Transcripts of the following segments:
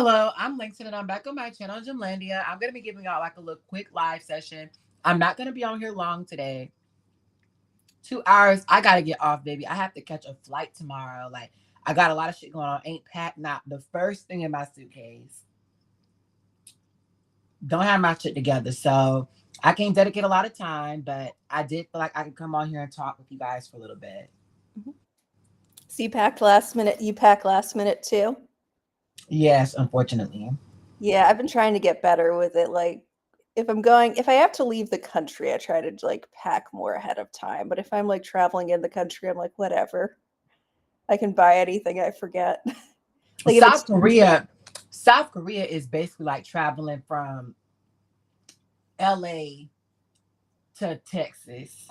Hello, I'm Langston and I'm back on my channel, Gymlandia. I'm going to be giving y'all like a little quick live session. I'm not going to be on here long today. 2 hours. I got to get off, baby. I have to catch a flight tomorrow. Like, I got a lot of shit going on. Ain't packed not the first thing in my suitcase. Don't have my shit together. So I can't dedicate a lot of time, but I did feel like I could come on here and talk with you guys for a little bit. So you packed last minute. You pack last minute too? Yes, unfortunately. Yeah, I've been trying to get better with it. Like, if I have to leave the country, I try to like pack more ahead of time. But if I'm like traveling in the country, I'm like, whatever. I can buy anything. I forget. Like South Korea is basically like traveling from LA to Texas.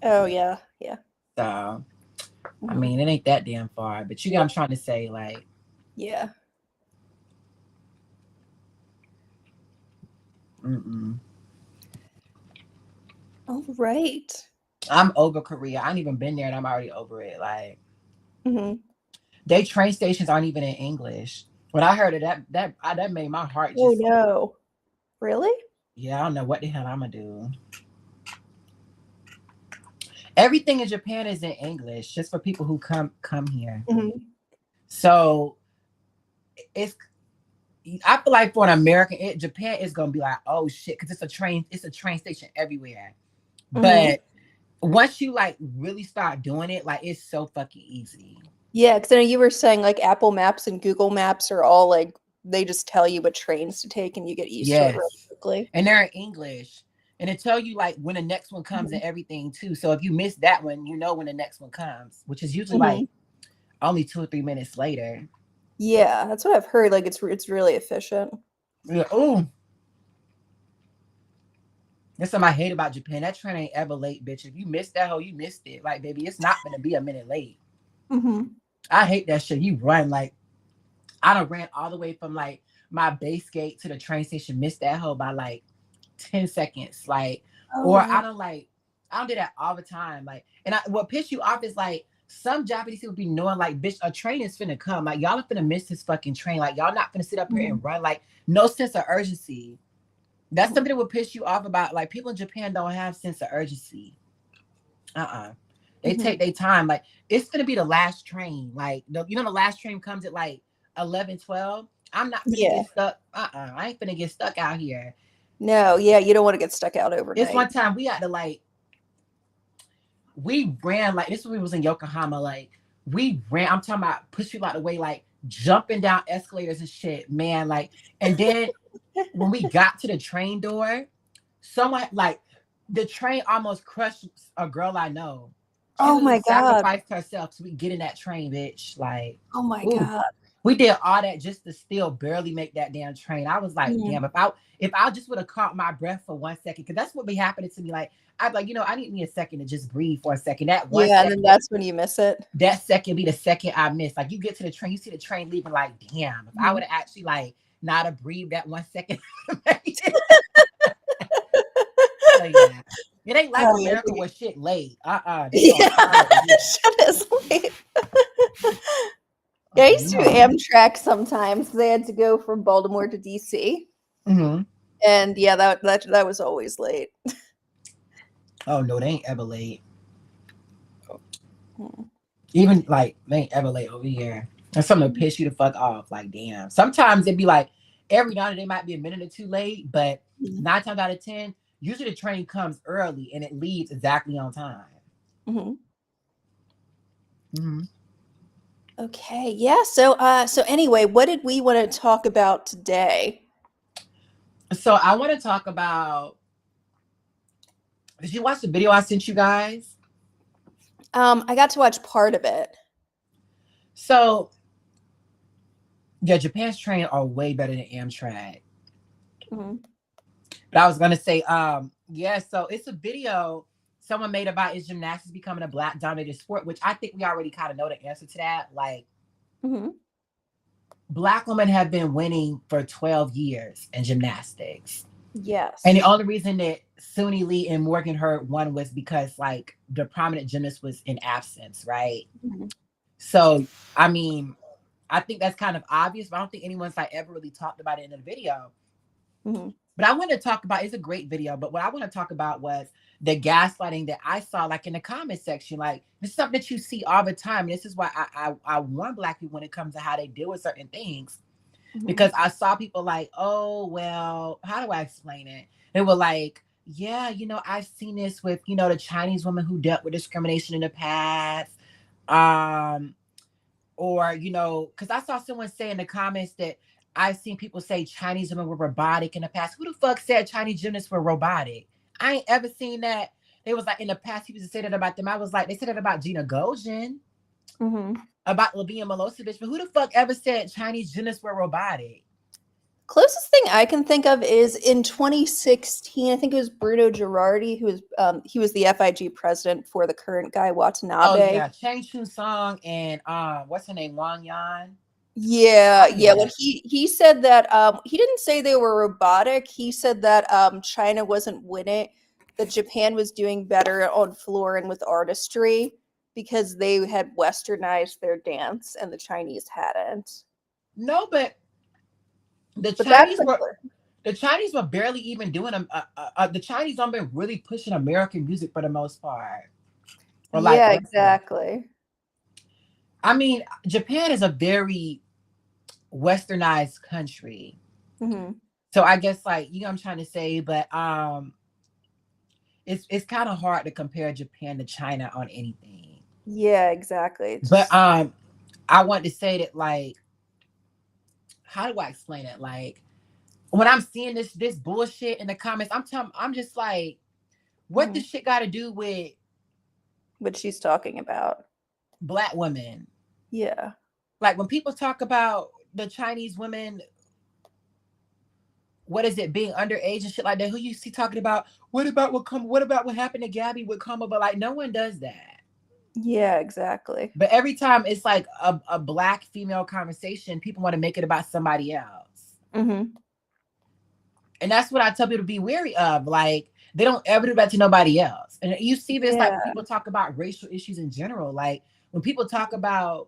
Oh yeah, yeah. So I mean, it ain't that damn far, but you know what I'm trying to say, like, yeah. All right. I'm over Korea. I ain't even been there, and I'm already over it. Like, they train stations aren't even in English. When I heard of that made my heart just. Oh no, really? Yeah, I don't know what the hell I'm gonna do. Everything in Japan is in English, just for people who come here. So it's. I feel like for an American, Japan is gonna be like, oh shit, because it's a train station everywhere. But once you like really start doing it, like it's so fucking easy. Yeah, because I know you were saying like Apple Maps and Google Maps are all like they just tell you what trains to take and you get used to it really quickly. And they're in English. And it tell you like when the next one comes and everything too. So if you miss that one, you know when the next one comes, which is usually like only 2 or 3 minutes later. Yeah, that's what I've heard. Like it's really efficient. Yeah. Ooh. That's something I hate about Japan. That train ain't ever late, bitch. If you missed that hoe, you missed it. Like, baby, it's not gonna be a minute late. I hate that shit. You run like I done ran all the way from like my base gate to the train station, missed that hoe by like 10 seconds. Like, I don't do that all the time. Like, and what piss you off is like some Japanese people be knowing like, bitch, a train is finna come. Like, y'all are finna miss this fucking train. Like, y'all not finna sit up here and run. Like, no sense of urgency. That's something that would piss you off about. Like, people in Japan don't have sense of urgency. They take their time. Like, it's gonna be the last train. Like, the last train comes at like 11, 12. I'm not gonna get stuck. I ain't gonna get stuck out here. No, yeah, you don't want to get stuck out overnight. This one time we had to like, we ran like this when we was in Yokohama. Like, we ran. I'm talking about push people out the way, like jumping down escalators and shit, man. Like, and then when we got to the train door, someone like the train almost crushed a girl I know. Oh my God. Sacrificed herself so we get in that train, bitch. Like, oh my God. We did all that just to still barely make that damn train. I was like, damn, if I just would have caught my breath for 1 second, because that's what be happening to me. Like, I'd like, I need me a second to just breathe for a second. That one second, and then that's when you miss it. That second be the second I miss. Like, you get to the train, you see the train leaving, like, damn, if I would have actually like not have breathed that 1 second. So, yeah. It ain't like America where shit late. Shit is late. I used to do Amtrak sometimes. They had to go from Baltimore to DC. And yeah, that was always late. Oh no, they ain't ever late. Even like they ain't ever late over here. That's something to piss you the fuck off. Like, damn. Sometimes it'd be like every now and then they might be a minute or two late, but 9 times out of 10, usually the train comes early and it leaves exactly on time. Okay, yeah. So anyway, what did we want to talk about today? So I want to talk about. Did you watch the video I sent you guys? I got to watch part of it. So, yeah, Japan's train are way better than Amtrak. But I was gonna say, yeah. So it's a video someone made about is gymnastics becoming a Black dominated sport, which I think we already kind of know the answer to that. Like, Black women have been winning for 12 years in gymnastics. Yes. And the only reason that Suni Lee and Morgan Hurd won was because like the prominent gymnast was in absence, right? So, I mean, I think that's kind of obvious, but I don't think anyone's like ever really talked about it in a video. Mm-hmm. But I want to talk about, it's a great video, but what I want to talk about was the gaslighting that I saw like in the comment section. Like, this is something that you see all the time. And this is why I warn Black people when it comes to how they deal with certain things. Mm-hmm. Because I saw people like, oh, well, how do I explain it? They were like, yeah, you know, I've seen this with, you know, the Chinese women who dealt with discrimination in the past. Or, you know, because I saw someone say in the comments that I've seen people say Chinese women were robotic in the past. Who the fuck said Chinese gymnasts were robotic? I ain't ever seen that. They was like, in the past, people used to say that about them. I was like, they said that about Gina Gojin, about Labia Milosevic, but who the fuck ever said Chinese gymnasts were robotic? Closest thing I can think of is in 2016. I think it was Bruno Girardi, who was he was the FIG president for the current guy Watanabe. Oh yeah, Chang Chun Song and what's her name, Wang Yan. Yeah, yeah. When he said that he didn't say they were robotic. He said that China wasn't winning, that Japan was doing better on floor and with artistry because they had westernized their dance and the Chinese hadn't. No, but the Chinese were barely even doing them. The Chinese don't been really pushing American music for the most part. Or like, yeah, exactly. I mean, Japan is a very westernized country. Mm-hmm. So I guess, like, you know what I'm trying to say, but it's kind of hard to compare Japan to China on anything. Yeah, exactly. But I want to say that, like, how do I explain it? Like, when I'm seeing this bullshit in the comments, I'm just like, what this shit got to do with what she's talking about? Black women. Yeah. Like, when people talk about the Chinese women, what is it, being underage and shit like that? Who you see talking about? What about what happened to Gabby with Kuma? But like, no one does that. Yeah, exactly. But every time it's like a Black female conversation, people want to make it about somebody else. Mm-hmm. And that's what I tell people to be wary of. Like, they don't ever do that to nobody else. And you see this, like, when people talk about racial issues in general. Like, when people talk about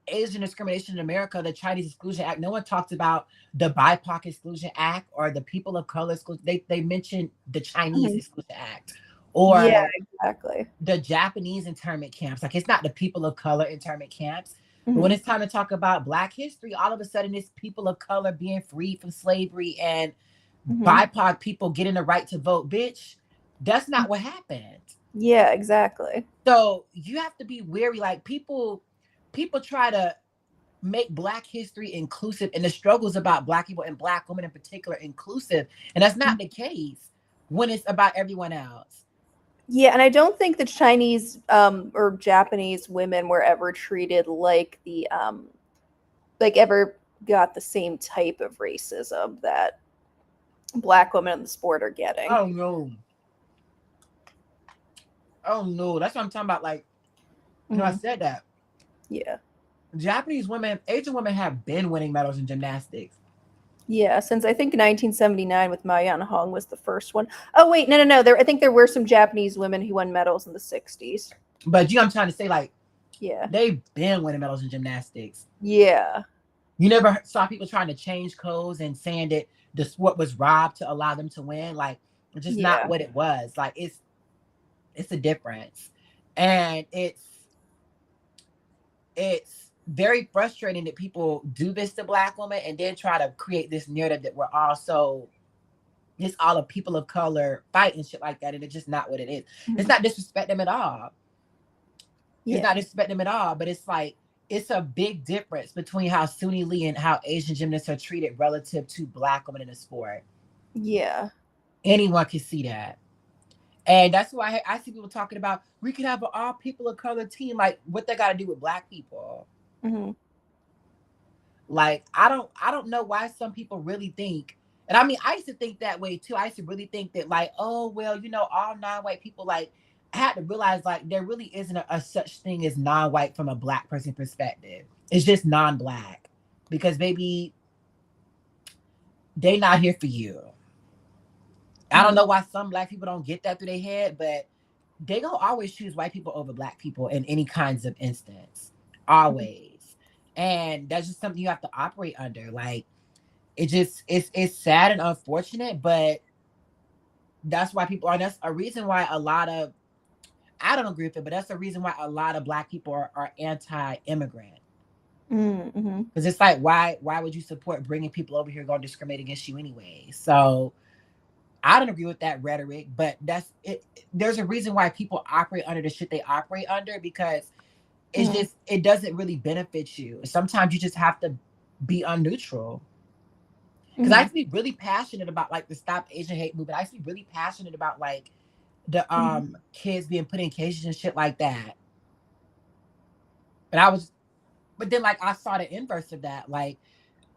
Asian discrimination in America, the Chinese Exclusion Act, no one talks about the BIPOC Exclusion Act or the People of Color Exclusion. They mention the Chinese Exclusion Act or exactly, the Japanese internment camps. Like, it's not the people of color internment camps. But when it's time to talk about Black history, all of a sudden it's people of color being freed from slavery and BIPOC people getting the right to vote. Bitch, that's not what happened. Yeah, exactly. So you have to be wary. Like, people try to make Black history inclusive and the struggles about Black people and Black women in particular inclusive. And that's not the case when it's about everyone else. Yeah, and I don't think the Chinese or Japanese women were ever treated like the like ever got the same type of racism that Black women in the sport are getting. Oh no. Oh no, that's what I'm talking about. Like, you know, I said that. Yeah. Japanese women, Asian women have been winning medals in gymnastics. Yeah, since I think 1979 with Ma Hong was the first one. Oh wait, no. I think there were some Japanese women who won medals in the 60s. But you know what I'm trying to say, like, yeah, they've been winning medals in gymnastics. Yeah. You never saw people trying to change codes and saying that the sport was robbed to allow them to win. Like, it's just not what it was. Like, it's a difference. And it's very frustrating that people do this to Black women and then try to create this narrative that we're also, it's all of people of color fight and shit like that. And it's just not what it is. It's not disrespect them at all. It's not disrespect them at all. But it's like, it's a big difference between how Suni Lee and how Asian gymnasts are treated relative to Black women in the sport. Yeah. Anyone can see that. And that's why I see people talking about, we could have an all people of color team. Like, what they got to do with Black people? Like, I don't know why some people really think, and I mean, I used to think that way too. I used to really think that, like, oh, well, you know, all non-white people, like, I had to realize, like, there really isn't a such thing as non-white from a Black person perspective. It's just non-Black, because baby, they not here for you. I don't know why some Black people don't get that through their head, but they gonna always choose white people over Black people in any kinds of instance. Always. And that's just something you have to operate under. Like, it's sad and unfortunate, but that's why people are. That's a reason why a lot of, I don't agree with it, but that's the reason why a lot of Black people are anti-immigrant. Mm-hmm. Because it's like, why would you support bringing people over here going to discriminate against you anyway? So I don't agree with that rhetoric, but that's it. There's a reason why people operate under the shit they operate under, because it's just, it doesn't really benefit you. Sometimes you just have to be unneutral. Because I used to be really passionate about like the Stop Asian Hate movement. I used to be really passionate about like the kids being put in cages and shit like that. But then like I saw the inverse of that. Like,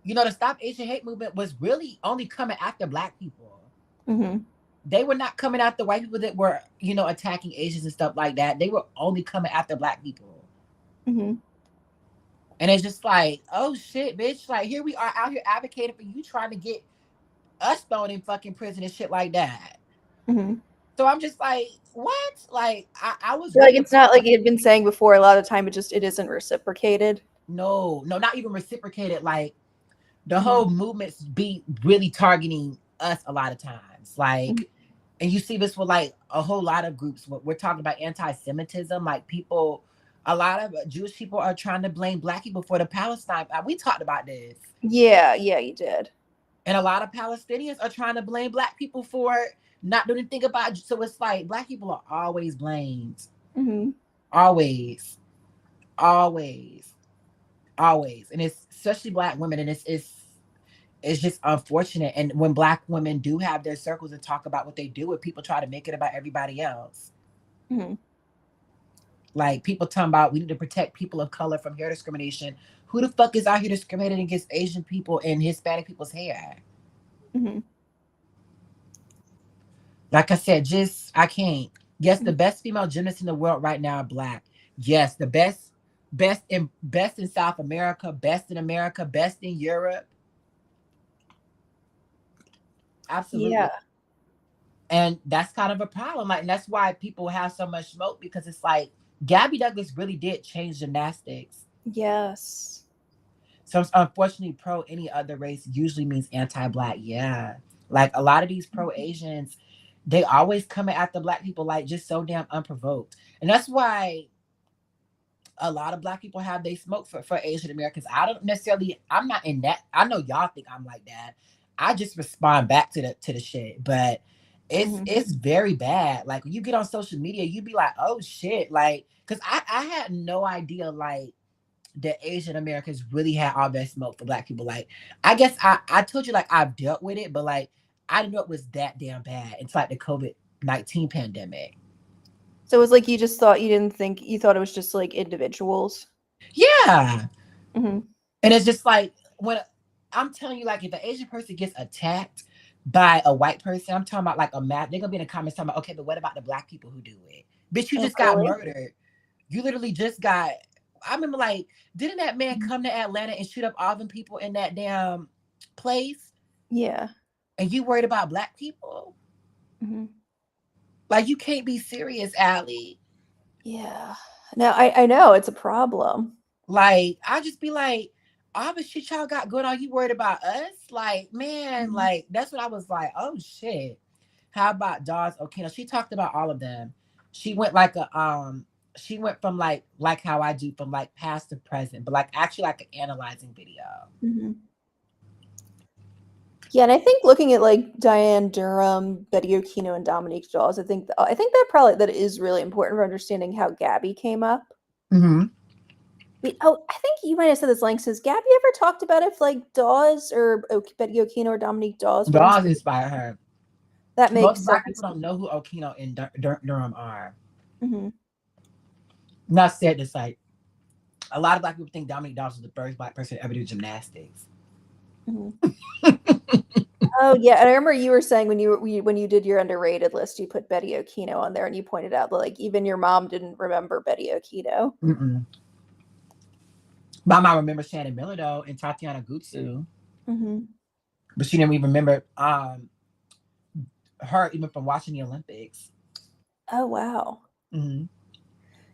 you know, the Stop Asian Hate movement was really only coming after Black people. They were not coming after white people that were, you know, attacking Asians and stuff like that. They were only coming after Black people. And it's just like, oh shit, bitch. Like, here we are out here advocating for you, trying to get us thrown in fucking prison and shit like that. So I'm just like, what? Like, I was really, like, it's not like you'd been saying before. A lot of the time, it isn't reciprocated. No, not even reciprocated. Like, the whole movements be really targeting us a lot of times. Like, and you see this with like a whole lot of groups. We're talking about anti-Semitism. Like, people, a lot of Jewish people are trying to blame Black people for the Palestine. We talked about this. Yeah, you did. And a lot of Palestinians are trying to blame Black people for not doing anything about it. So it's like, Black people are always blamed. Always. Always. Always. And it's especially Black women. And it's just unfortunate. And when Black women do have their circles and talk about what they do, with people try to make it about everybody else. Like, people talking about we need to protect people of color from hair discrimination. Who the fuck is out here discriminating against Asian people and Hispanic people's hair? Like I said, I can't. Yes, the best female gymnasts in the world right now are Black. Yes, the best in South America, best in America, best in Europe. Absolutely. Yeah. And that's kind of a problem. Like, and that's why people have so much smoke, because it's like Gabby Douglas really did change gymnastics. Yes. So unfortunately, pro any other race usually means anti-Black. Yeah. Like, a lot of these pro Asians, they always coming after Black people, like, just so damn unprovoked. And that's why a lot of Black people have they smoke for Asian Americans. I'm not in that. I know y'all think I'm like that. I just respond back to the shit. But it's very bad. Like, when you get on social media, you be like, oh shit. Like, because I had no idea, like, that Asian Americans really had all that smoke for Black people. Like, I guess I told you, like, I've dealt with it, but like, I didn't know it was that damn bad. It's like the COVID-19 pandemic. So it was like you just thought, you thought it was just like individuals. Yeah. And it's just like, when I'm telling you, like, if an Asian person gets attacked by a white person, I'm talking about like they're gonna be in the comments talking about, okay, but what about the Black people who do it? Bitch, you just got murdered. You literally just got. I remember, like, didn't that man come to Atlanta and shoot up all them people in that damn place? Yeah. And you worried about Black people? Like, you can't be serious, Allie. Yeah. No, I know it's a problem. Like, I just be like, all the shit y'all got going on, you worried about us? Like, man, like, that's what I was like, oh shit. How about Dawes Okino? She talked about all of them. She went like she went from like how I do, from like past to present, but like actually like an analyzing video. Yeah, and I think looking at like Diane Durham, Betty Okino, and Dominique Dawes, I think that is really important for understanding how Gabby came up. I think you might have said this, Lanks. Has Gabby ever talked about if like Dawes or Betty Okino or Dominique Dawes inspired her? That makes most Black people don't know who Okino and Durham are. Not said this, like, a lot of Black people think Dominique Dawes was the first Black person to ever do gymnastics. Oh yeah, and I remember you were saying when you did your underrated list, you put Betty Okino on there, and you pointed out that like even your mom didn't remember Betty Okino. My mom remembers Shannon Miller though, and Tatiana Gutsu, but she didn't even remember her even from watching the Olympics. Oh wow.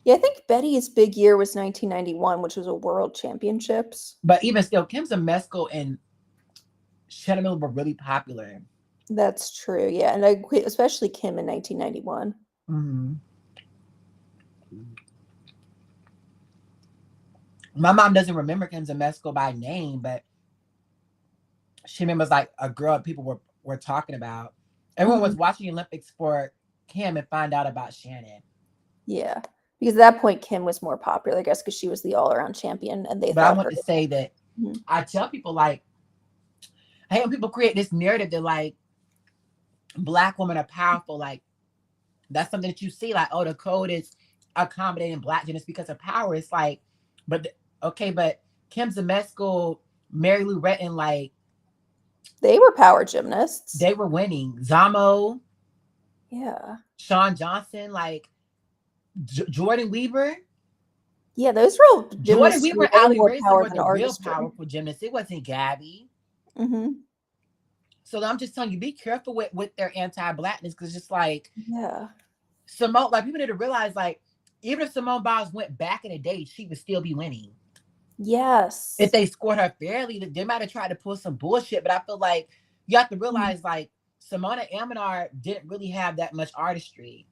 Yeah, I think Betty's big year was 1991, which was a World Championships. But even still, Kim Zmeskal and Shannon Miller were really popular. That's true. Yeah, and especially Kim in 1991. Mm-hmm. My mom doesn't remember Kim Zmeskal by name, but she remembers like a girl people were talking about. Everyone was watching the Olympics for Kim and find out about Shannon. Yeah, because at that point Kim was more popular, I guess, because she was the all-around champion, and they But I thought want her. to say that I tell people like, I hate when people create this narrative that like Black women are powerful. Like that's something that you see. Like, oh, the code is accommodating Black gymnasts because of power. It's like, but okay, but Kim Zmeskal, Mary Lou Retton, like they were power gymnasts. They were winning. Zamo, yeah, Shawn Johnson, like Jordan Weaver. Yeah, those were Jordan Weaver and Allie Racer were the real Artistry. powerful gymnasts. It wasn't Gabby. So I'm just telling you, be careful with their anti-Blackness, because just like Simone, like people need to realize, like even if Simone Biles went back in the day, she would still be winning. Yes. If they scored her fairly, they might have tried to pull some bullshit, but I feel like you have to realize, like Simona Amanar didn't really have that much artistry.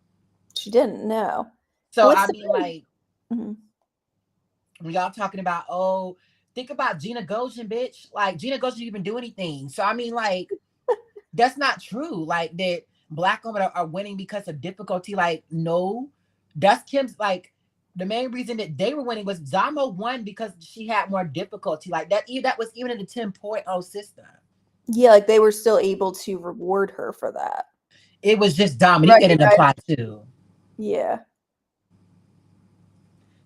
She didn't know. So I mean, like when y'all talking about, oh, think about Gina Goshen, bitch. Like Gina Goshen didn't even do anything. So I mean, like that's not true. Like that Black women are winning because of difficulty. Like no, that's Kim's. Like the main reason that they were winning was Zamo won because she had more difficulty. Like that was even in the 10.0 system. Yeah, like they were still able to reward her for that. It was just Dominique that didn't apply too. Yeah.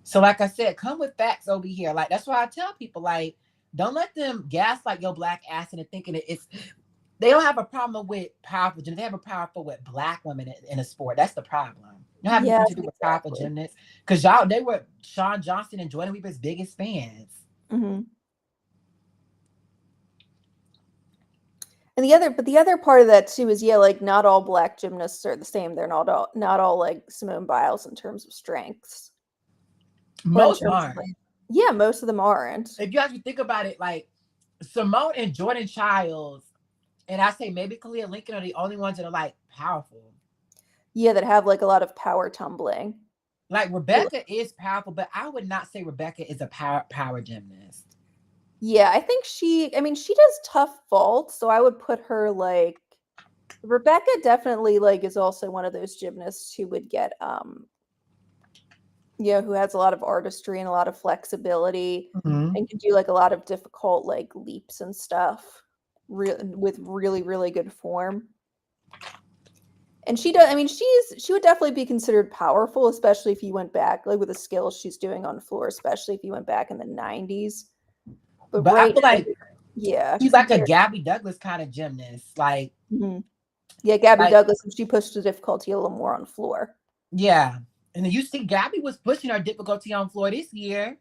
So like I said, come with facts over here. Like that's why I tell people, like, don't let them gaslight your Black ass into thinking that it's. They don't have a problem with powerful gymnasts. They have a problem with Black women in a sport. That's the problem. You don't have anything to do with powerful gymnasts, because they were Shawn Johnson and Jordan Weaver's biggest fans. And the other part of that too is, like not all Black gymnasts are the same. They're not all like Simone Biles in terms of strengths. Most aren't. Most of them aren't. If you actually think about it, like Simone and Jordan Childs, and I say maybe Kalia Lincoln are the only ones that are like powerful. Yeah, that have like a lot of power tumbling. Like Rebecca is powerful, but I would not say Rebecca is a power gymnast. Yeah, I think she does tough vaults, so I would put her like Rebecca definitely like is also one of those gymnasts who would get who has a lot of artistry and a lot of flexibility and can do like a lot of difficult like leaps and stuff with really, really good form. And she does, she would definitely be considered powerful, especially if you went back, like with the skills she's doing on the floor, especially if you went back in the 90s. But right I feel like she's like a Gabby Douglas kind of gymnast. Like Gabby Douglas, and she pushed the difficulty a little more on floor. Yeah. And then you see Gabby was pushing her difficulty on floor this year.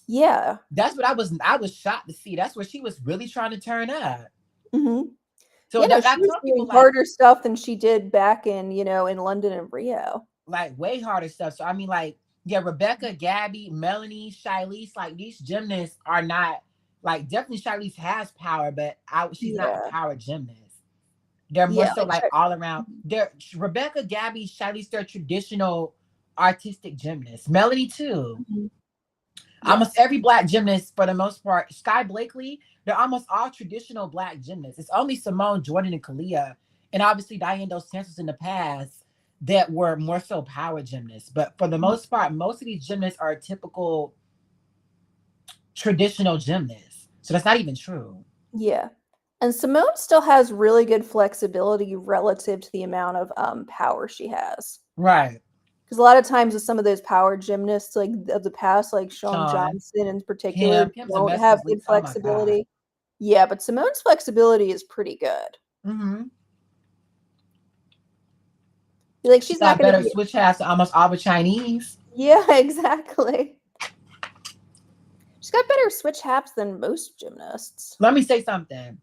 Yeah. That's what I was shocked to see. That's where she was really trying to turn up. So she was doing harder stuff than she did back in, in London and Rio. Like way harder stuff. So I mean, like, Rebecca, Gabby, Melanie, Shilese, like these gymnasts are not, like, definitely Shilese has power, but she's not a power gymnast. They're more so like all around. They're Rebecca, Gabby, Shilese, they're traditional artistic gymnasts. Melanie too. Almost every Black gymnast, for the most part, Sky Blakely, they're almost all traditional Black gymnasts. It's only Simone, Jordan, and Kalia, and obviously Diane Dos Santos in the past that were more so power gymnasts. But for the most part, most of these gymnasts are typical traditional gymnasts. So that's not even true. Yeah. And Simone still has really good flexibility relative to the amount of power she has. Right. Because a lot of times with some of those power gymnasts, like of the past, like Shawn Johnson in particular, don't have good flexibility. Yeah, but Simone's flexibility is pretty good. Like she's not better switch halves to almost all the Chinese. Yeah, exactly. She's got better switch haps than most gymnasts. Let me say something.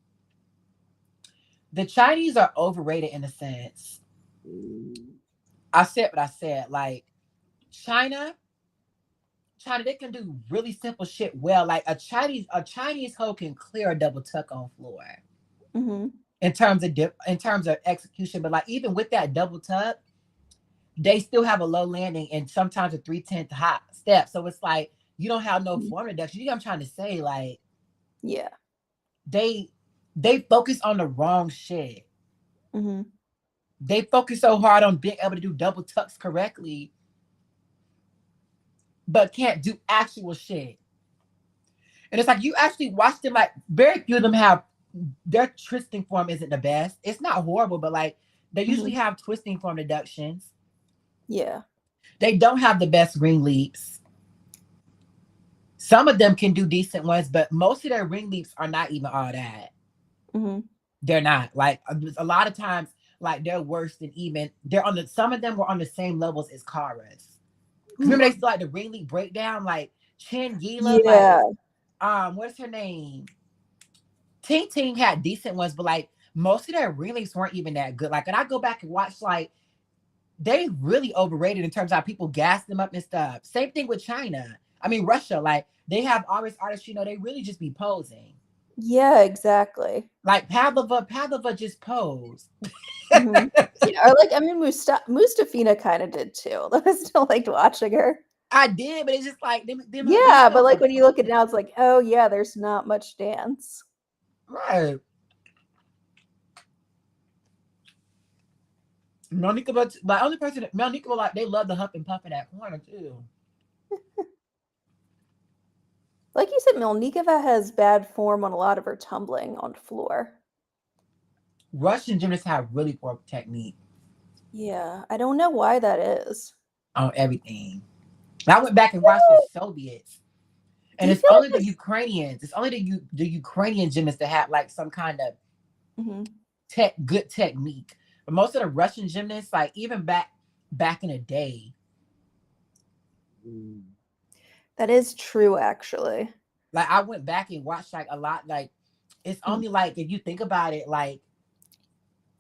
The Chinese are overrated in a sense. I said what I said. Like China, China, they can do really simple shit well. Like a Chinese hoe can clear a double tuck on floor in terms of execution. But like even with that double tuck, they still have a low landing and sometimes a 3/10 hop step. So it's like you don't have no form reduction. You know what I'm trying to say? Like, yeah, they focus on the wrong shit. Mm-hmm. They focus so hard on being able to do double tucks correctly, but can't do actual shit. And it's like you actually watch them, like very few of them have their twisting form isn't the best. It's not horrible, but like they usually have twisting form deductions. Yeah. They don't have the best ring leaps. Some of them can do decent ones, but most of their ring leaps are not even all that. They're not. Like a lot of times, like they're worse than even they're on the. Some of them were on the same levels as Kara's. Remember they still like the ring leap breakdown, like Chin Gila, Yeah. like what's her name? Ting Ting had decent ones, but like most of their ring leaps weren't even that good. Like, and I go back and watch, like they really overrated in terms of how people gas them up and stuff. Same thing with China. I mean Russia, like they have always artists, you know, they really just be posing. Yeah, exactly. Like Pavlova just posed. Yeah, or like I mean, Mustafina kind of did too. I still liked watching her. I did, but it's just like them yeah, but like when you look at it now, it's like, oh yeah, there's not much dance. Right. Monica, but the only person that Monica, like they love the hump and puff in that corner too. Like you said, Melnikova has bad form on a lot of her tumbling on floor. Russian gymnasts have really poor technique. Yeah, I don't know why that is. On everything. I went back and watched the Soviets, and it's only the Ukrainians. It's only the Ukrainian gymnasts that have like some kind of good technique. But most of the Russian gymnasts, like even back in the day. That is true, actually. Like I went back and watched like a lot. Like it's only like if you think about it, like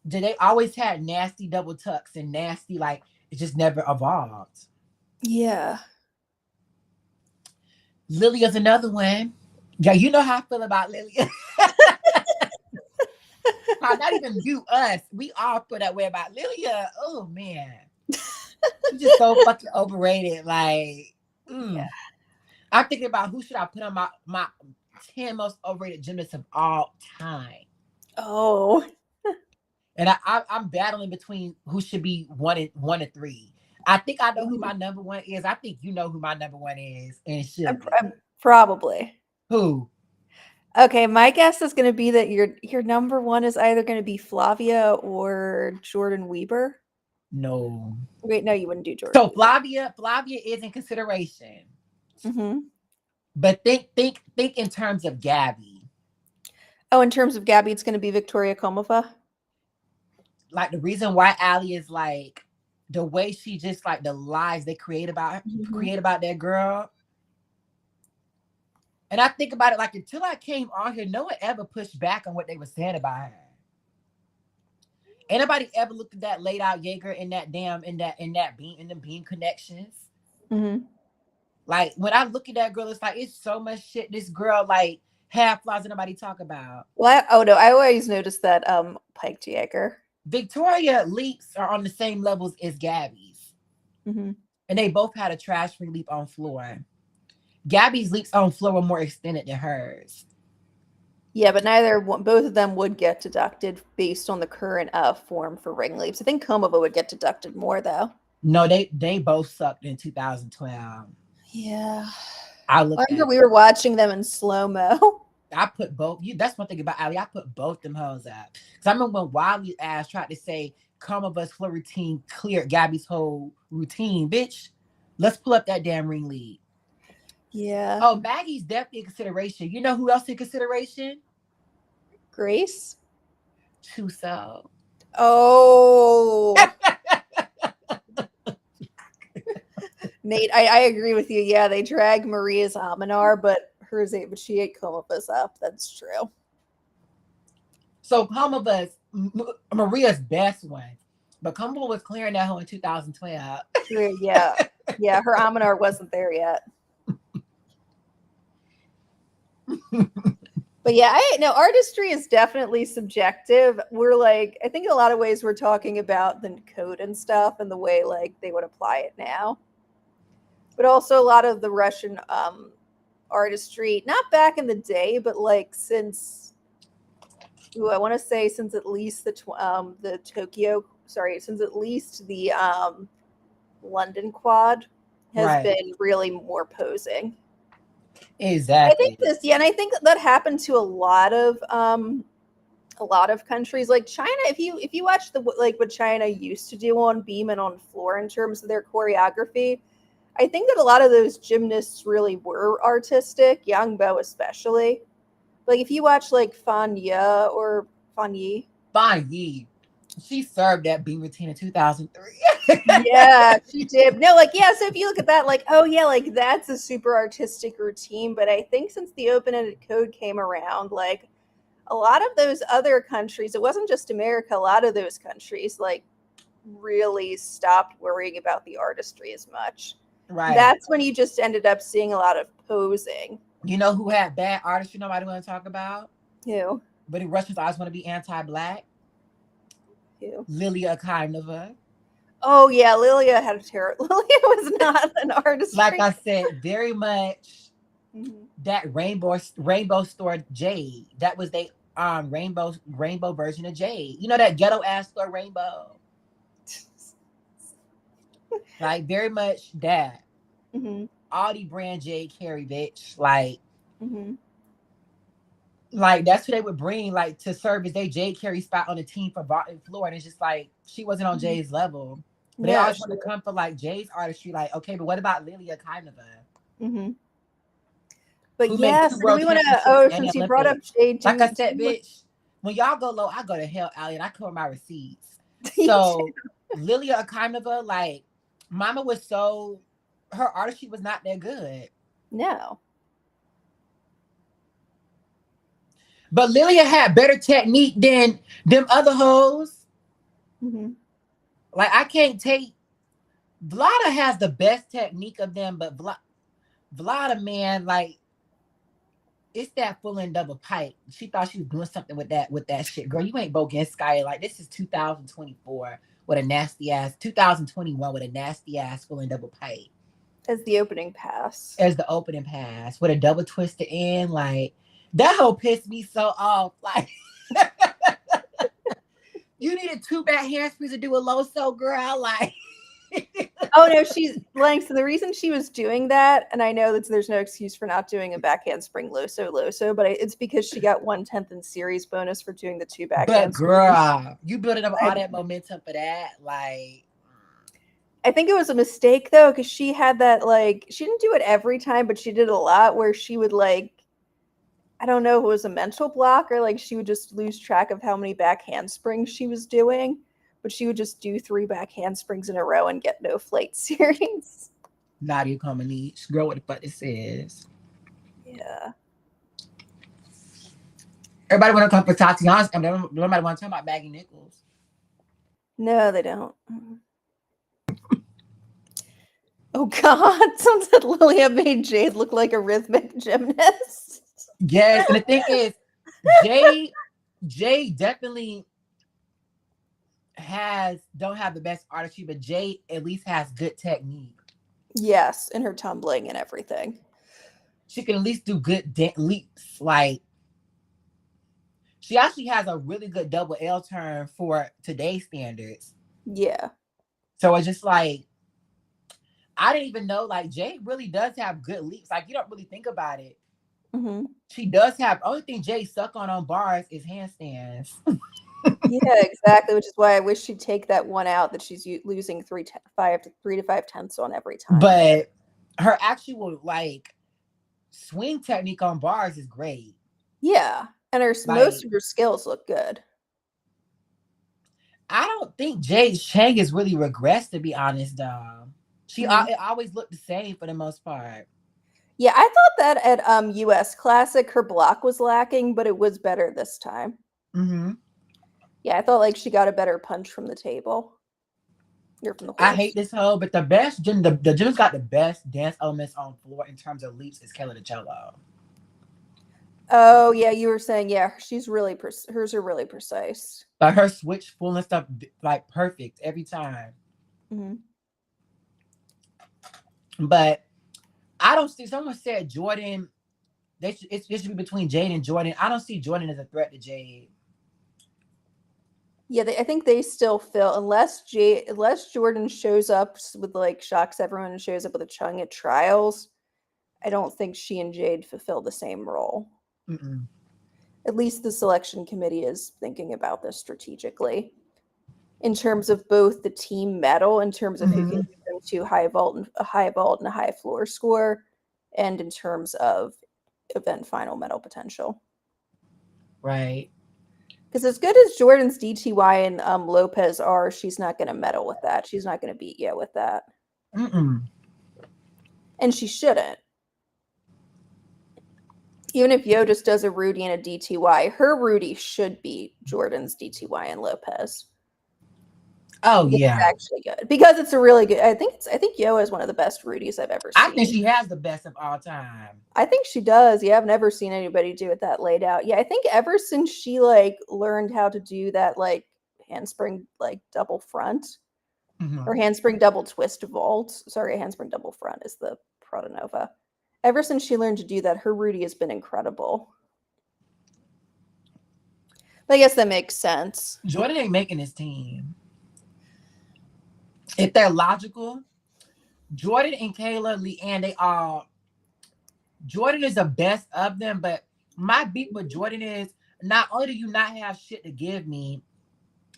did they always had nasty double tucks and nasty, like it just never evolved. Yeah. Lilia's another one. Yeah, you know how I feel about Lilia. Not even you, us. We all feel that way about Lilia. Oh man. She's just so fucking overrated. Like, yeah. I'm thinking about who should I put on my 10 most overrated gymnasts of all time. Oh. And I'm battling between who should be one and three. I think I know who my number one is. I think you know who my number one is. And should probably. Who? Okay, my guess is going to be that your number one is either going to be Flavia or Jordan Weber. No. Wait, no, you wouldn't do Jordan. So Flavia is in consideration. But think in terms of Gabby. Oh, in terms of Gabby, it's going to be Victoria Komova. Like the reason why Allie is like the way she just like the lies they create about that girl. And I think about it like until I came on here, no one ever pushed back on what they were saying about her. Anybody ever looked at that laid out Jaeger in that damn in the beam connections? Like when I look at that girl, it's like it's so much shit this girl like half flaws that nobody talk about. Well, I always noticed that Pike Jaeger. Victoria leaps are on the same levels as Gabby's. And they both had a trash free leap on floor. Gabby's leaps on floor were more extended than hers. Yeah, but both of them would get deducted based on the current form for ring leaps. I think Komova would get deducted more though. No, they both sucked in 2012. Yeah. I remember we were watching them in slow-mo. I put both. That's one thing about Ali. I put both them hoes up. Because I remember when Wiley's ass tried to say Komova's floor routine cleared Gabby's whole routine. Bitch, let's pull up that damn ring lead. Yeah. Oh, Maggie's definitely in consideration. You know who else in consideration? Grace? Chuso. Oh. Nate, I agree with you. Yeah, they drag Maria's Aminar, but she ate Komova's up. That's true. So Komova's Maria's best one, but Komova was clearing that hoe in 2012. Yeah, yeah. Her Aminar wasn't there yet. But yeah, I know artistry is definitely subjective. We're like, I think in a lot of ways we're talking about the code and stuff and the way like they would apply it now. But also a lot of the Russian artistry, not back in the day, but like since, I want to say since at least the Tokyo, sorry, since at least the London quad has Right. been really more posing. I think Exactly. this, yeah, and I think that happened to a lot of countries like China. If you watch the like what China used to do on beam and on floor in terms of their choreography, I think that a lot of those gymnasts really were artistic, Yang Bo especially. Like if you watch like Fan Ye or Fan Yi. Fine, Yi. She served that beam routine in 2003. Yeah, she did. No, like yeah, so if you look at that, like, oh yeah, like that's a super artistic routine. But I think since the open-ended code came around, like a lot of those other countries, it wasn't just America, a lot of those countries like really stopped worrying about the artistry as much. Right. That's when you just ended up seeing a lot of posing. You know who had bad artistry nobody want to talk about? Who? But the Russians always want to be anti-black. Who? Lilia Akinova. Oh yeah, Lilia had a terror. Lilia was not an artist. Like I said, very much mm-hmm. that rainbow store Jade. That was they rainbow version of Jade. You know that ghetto ass store Rainbow. Like very much that. Mm-hmm. Audi brand Jade Carey bitch. Like Mm-hmm. like that's who they would bring like to serve as their Jade Carey spot on the team for vault and floor. And it's just like she wasn't on Mm-hmm. Jay's level. But they No, always want to come for like Jay's artistry, like, okay, but what about Lilia Akinova? mm-hmm. But Who made yes, 2 and world we want to. championships Oh, and the since you brought up Olympics? Jade, Like I said, bitch, when y'all go low, I go to hell, Allie, and I cover my receipts. So Lilia Akinova, like, Mama was so her artistry was not that good. No. But Lilia had better technique than them other hoes. Mm-hmm. Like I can't take Vlada has the best technique of them, but Vlada, man, like it's that full and double pipe. She thought she was doing something with that shit. Girl, you ain't Bogan Like this is 2024 with a nasty ass 2021 with a nasty ass full and double pipe. As the opening pass. As the opening pass with a double twist to end. Like that whole pissed me so off. Like you needed 2 back handsprings to do a low so girl. Like Oh no, she's Langston. The reason she was doing that, and I know that there's no excuse for not doing a back handspring loso, but it's because she got 1/10 in series bonus for doing the 2 back but handsprings. girl, you building up all that momentum for that, like. I think it was a mistake though, because she had that like she didn't do it every time, but she did a lot where she would like, I don't know if it was a mental block or like she would just lose track of how many back handsprings she was doing. But she would just do 3 back handsprings in a row and get no flight series. Nadia Comaneci. Girl, what the fuck this is. Yeah. Everybody want to come for Tatiana. I mean, nobody want to talk about Maggie Nichols. No, they don't. Oh God! Someone said Lilia made Jade look like a rhythmic gymnast. Yes, and the thing is, Jade definitely don't have the best artistry, but Jade at least has good technique. Yes, in her tumbling and everything. She can at least do good leaps. Like she actually has a really good double L turn for today's standards. Yeah. So it's just like I didn't even know like Jade really does have good leaps. Like you don't really think about it. Mm-hmm. She does have. Only thing Jade suck on bars is handstands. Yeah, exactly. Which is why I wish she'd take that one out that she's losing 3 to 5 tenths on every time. But her actual like swing technique on bars is great. Yeah, and her most of her skills look good. I don't think Jade Chang has really regressed, to be honest, though. It always looked the same for the most part. Yeah, I thought that at US Classic her block was lacking, but it was better this time. Mm-hmm. Yeah, I thought like she got a better punch from the table. You're from the horse. I hate this hoe, but the best gym, the gym's got the best dance elements on floor in terms of leaps is Kelly DiCello. Oh yeah, you were saying she's really hers are really precise. Like her switch full and stuff, like perfect every time. Mm-hmm. But I don't see. Someone said Jordan. It should be between Jade and Jordan. I don't see Jordan as a threat to Jade. Yeah, I think they still feel unless Jordan shows up with like shocks everyone and shows up with a chung at trials. I don't think she and Jade fulfill the same role. Mm-mm. At least the selection committee is thinking about this strategically in terms of both the team medal, in terms of who can give them to a high vault and a high floor score, and in terms of event final medal potential. Right. Because as good as Jordan's DTY and Lopez are, she's not going to medal with that. She's not going to beat you with that. Mm-mm. And she shouldn't. Even if Yo just does a Rudy and a DTY, her Rudy should beat Jordan's DTY and Lopez. Oh yeah, it's actually good because it's a really good. I think Yo is one of the best Rudies I've ever seen. I think she has the best of all time. I think she does. Yeah, I've never seen anybody do it that laid out. Yeah, I think ever since she like learned how to do that like handspring like double front or handspring double twist vault. Sorry, handspring double front is the Protonova. Ever since she learned to do that, her Rudy has been incredible. I guess that makes sense. Jordan ain't making his team. If they're logical, Jordan and Kayla, Leanne, they all. Jordan is the best of them, but my beef with Jordan is not only do you not have shit to give me,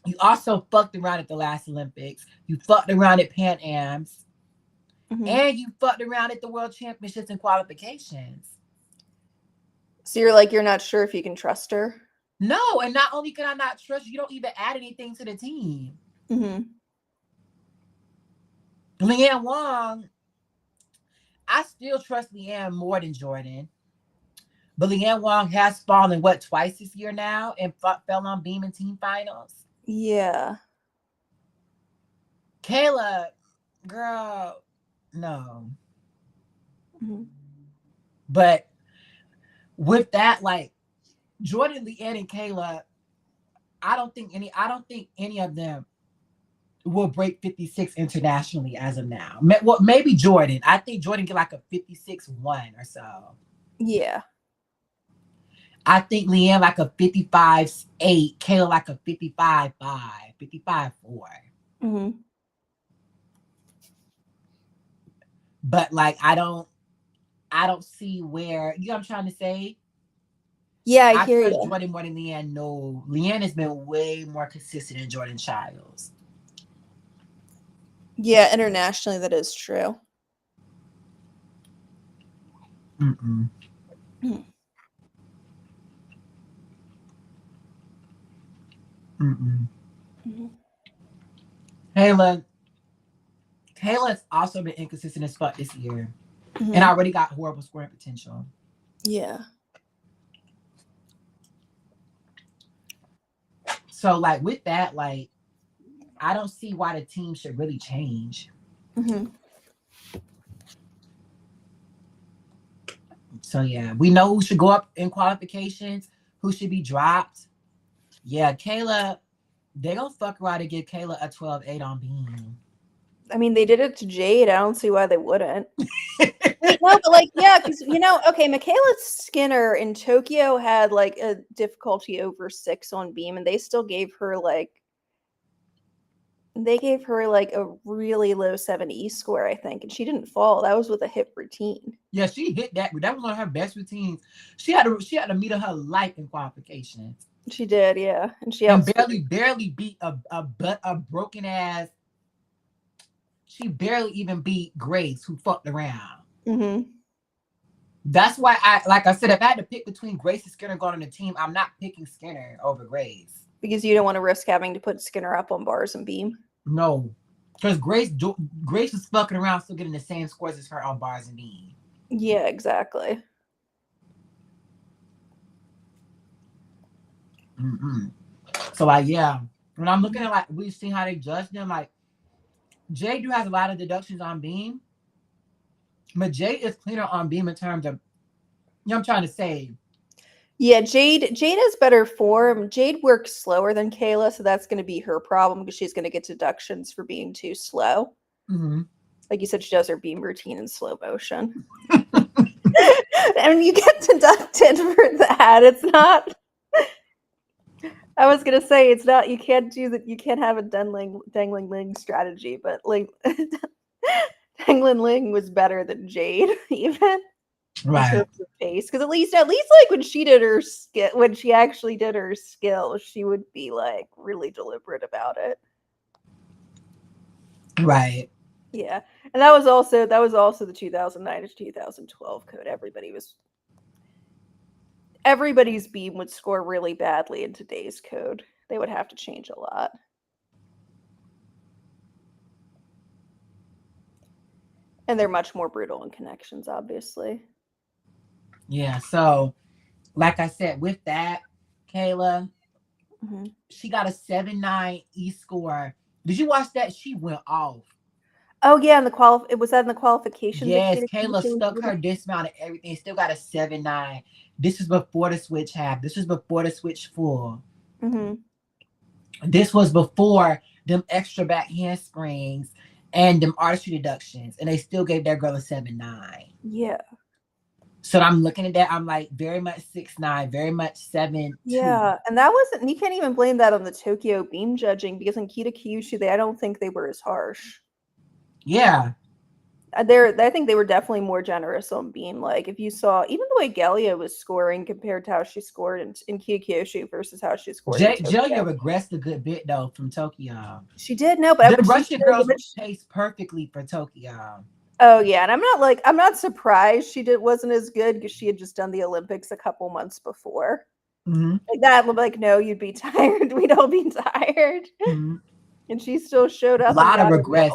you also fucked around at the last Olympics. You fucked around at Pan Ams. And you fucked around at the World Championships and qualifications. So you're not sure if you can trust her? No, and not only can I not trust you, you don't even add anything to the team. Leanne Wong, I still trust Leanne more than Jordan. But Leanne Wong has fallen, twice this year now and fell on beam in team finals? Yeah. Kayla, girl, no. But with that, like, Jordan, Leanne, and Kayla, I don't think any of them will break 56 internationally as of now. Well, maybe Jordan. I think Jordan get like a 56-1 or so. Yeah. I think Leanne like a 55-8, Kayla like a 55-5, 55-4. But like I don't see where, you know what I'm trying to say? Yeah, I hear trust you. Jordan more than Leanne. No, Leanne has been way more consistent than Jordan Childs. Yeah, internationally that is true. Kayla's also been inconsistent as fuck this year. And already got horrible scoring potential. Yeah. So like with that, like I don't see why the team should really change. So yeah, we know who should go up in qualifications, who should be dropped. Yeah, Kayla, they gonna fuck around and give Kayla a 12-8 on beam. I mean, they did it to Jade. I don't see why they wouldn't. Wait, no, but like, yeah, because okay, Michaela Skinner in Tokyo had like a difficulty over 6 on beam, and they still gave her like a really low 7 score, I think, and she didn't fall. That was with a hip routine. Yeah, she hit that. That was one of her best routines. She had to meet her life in qualifications. She did, yeah, and she barely beat a broken ass. She barely even beat Grace, who fucked around. That's why like I said, if I had to pick between Grace and Skinner going on the team, I'm not picking Skinner over Grace. Because you don't want to risk having to put Skinner up on bars and beam. No, because Grace was fucking around, still getting the same scores as her on bars and beam. Yeah, exactly. So like, yeah, when I'm looking at like we've seen how they judge them, like Jay has a lot of deductions on beam, but Jay is cleaner on beam in terms of, I'm trying to say. Yeah, Jade has better form. Jade works slower than Kayla, so that's going to be her problem because she's going to get deductions for being too slow. Mm-hmm. Like you said, she does her beam routine in slow motion. And you get deducted for that. It's not. I was gonna say it's not. You can't do that. You can't have a dangling ling strategy, but like dangling ling was better than Jade even in Right. terms of pace. Because at least like when she did her skill, when she actually did her skill, she would be like really deliberate about it. Right. Yeah, and that was also the 2009 to 2012 code. Everybody's beam would score really badly in today's code. They would have to change a lot. And they're much more brutal in connections, obviously. Yeah. So, like I said, with that, Kayla, she got a 7.9 E score. Did you watch that? She went off. Oh yeah, and it was that in the qualifications. Yes, Kayla stuck her dismount and everything. Still got a 7.9. This was before the switch half. This was before the switch full. This was before them extra back handsprings and them artistry deductions, and they still gave that girl a 7.9. Yeah. So I'm looking at that. I'm like, very much 6.9, very much 7.2. Yeah, and that wasn't. You can't even blame that on the Tokyo beam judging because in Kita Kyushu, I don't think they were as harsh. Yeah. I think they were definitely more generous on beam. Like if you saw even the way Galia was scoring compared to how she scored in Kita Kyushu versus how she scored in Tokyo. Julia regressed a good bit though from Tokyo. She did but the Russian girls paced perfectly for Tokyo. Oh yeah, and I'm not surprised she wasn't as good because she had just done the Olympics a couple months before. Like that would like, no, you'd be tired. We'd all be tired. And she still showed up. A lot of regress.